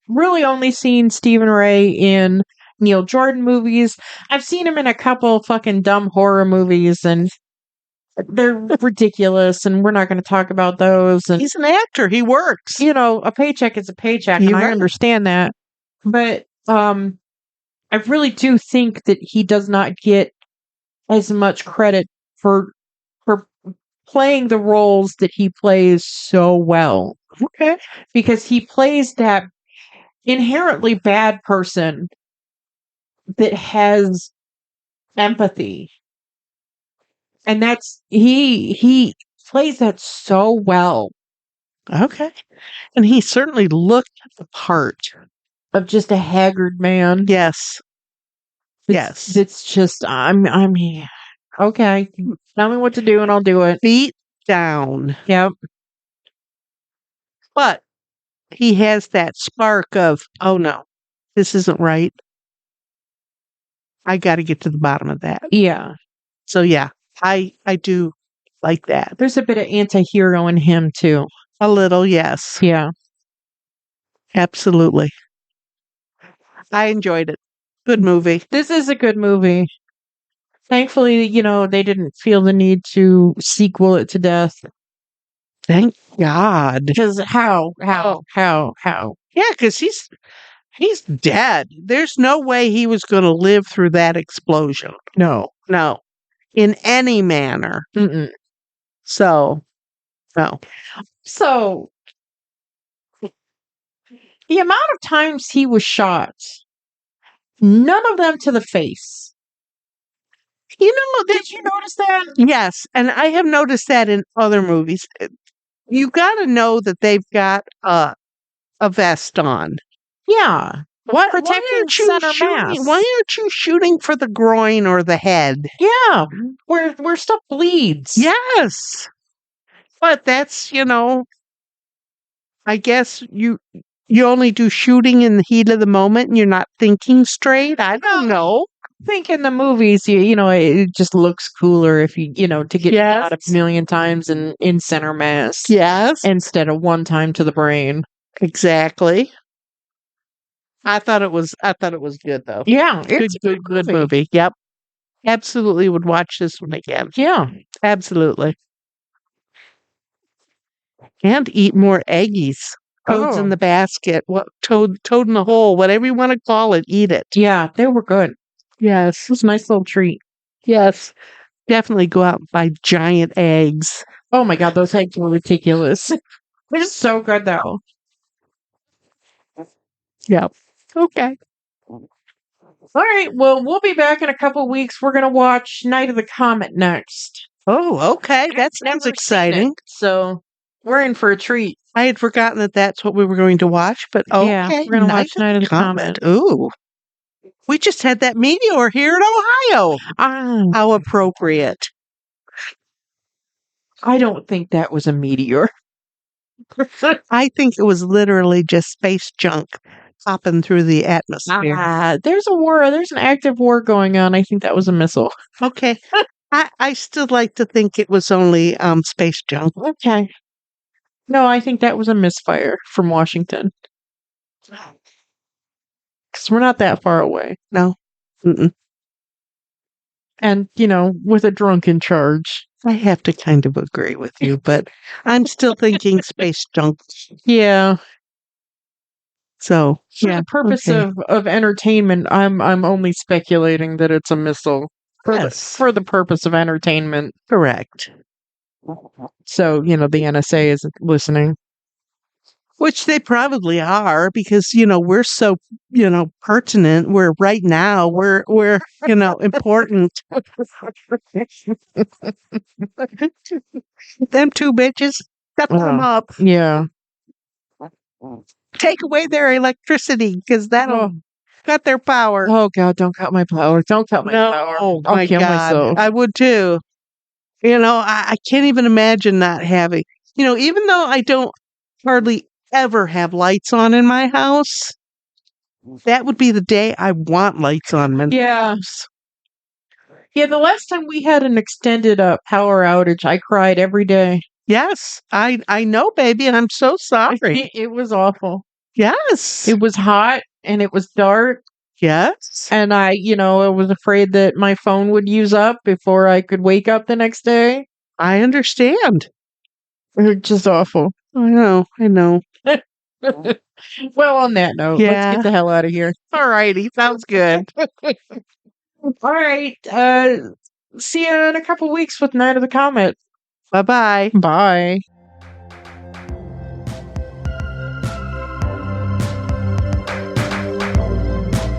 really only seen Stephen Ray in Neil Jordan movies. I've seen him in a couple fucking dumb horror movies, and they're ridiculous, and we're not going to talk about those. And he's an actor. He works. You know, a paycheck is a paycheck, and I understand that. But I really do think that he does not get as much credit for playing the roles that he plays so well. Okay. Because he plays that inherently bad person that has empathy. And he plays that so well. Okay. And he certainly looked the part of just a haggard man. Yes. Yes. It's just I'm okay. Tell me what to do and I'll do it. Feet down. Yep. But he has that spark of, oh no, this isn't right. I got to get to the bottom of that. Yeah. So yeah, I do like that. There's a bit of anti-hero in him too. A little, yes. Yeah. Absolutely. I enjoyed it. Good movie. This is a good movie. Thankfully, they didn't feel the need to sequel it to death. Thank God. Because how? Yeah, because he's dead. There's no way he was going to live through that explosion. No. In any manner. Mm-mm. So, no. So, the amount of times he was shot, none of them to the face. Did you notice that? Yes, and I have noticed that in other movies. You got to know that they've got a vest on. Yeah. Protecting center mass. Why aren't you shooting for the groin or the head? Yeah, where stuff bleeds. Yes. But that's, I guess you only do shooting in the heat of the moment and you're not thinking straight. I don't know. I think in the movies, it just looks cooler if you to get shot a million times in center mass. Yes. Instead of one time to the brain. Exactly. I thought it was good though. Yeah, it's good movie. Yep. Absolutely would watch this one again. Yeah. Absolutely. And eat more eggies. Toads in the basket. What toad in the hole, whatever you want to call it, eat it. Yeah, they were good. Yes. It was a nice little treat. Yes. Definitely go out and buy giant eggs. Oh my god, those eggs were ridiculous. They're just so good though. Yep. Okay. All right, well, we'll be back in a couple weeks. We're gonna watch Night of the Comet next. Oh, okay. That Never sounds seen it, exciting. so we're in for a treat. I had forgotten that that's what we were going to watch, but Yeah, okay. we're gonna watch Night of the Comet. Comet. Ooh. We just had that meteor here in Ohio. Ah, How appropriate. I don't think that was a meteor. I think it was literally just space junk popping through the atmosphere. There's a war. There's an active war going on. I think that was a missile. Okay. I still like to think it was only space junk. Okay. No, I think that was a misfire from Washington. Because we're not that far away. No. Mm-mm. And, with a drunk in charge. I have to kind of agree with you, but I'm still thinking space junk. Yeah. So, For yeah. the purpose Okay. of entertainment, I'm only speculating that it's a missile. Yes. For the purpose of entertainment. Correct. So, the NSA isn't listening. Which they probably are because, we're so, pertinent. We're right now, we're, important. Them two bitches, cut them up. Yeah. Take away their electricity because that'll cut their power. Oh God, don't cut my power. Don't cut my power. Oh I'll my kill God. myself. I would too. I can't even imagine not having, even though I don't hardly ever have lights on in my house, that would be the day I want lights on my house. Yeah, the last time we had an extended power outage, I cried every day. Yes, I know, baby, and I'm so sorry. It was awful. Yes. It was hot and it was dark. Yes. And I was afraid that my phone would use up before I could wake up the next day. I understand. It's just awful. I know. Well, on that note, let's get the hell out of here. All righty. Sounds good. All right. See you in a couple weeks with Night of the Comet. Bye-bye. Bye.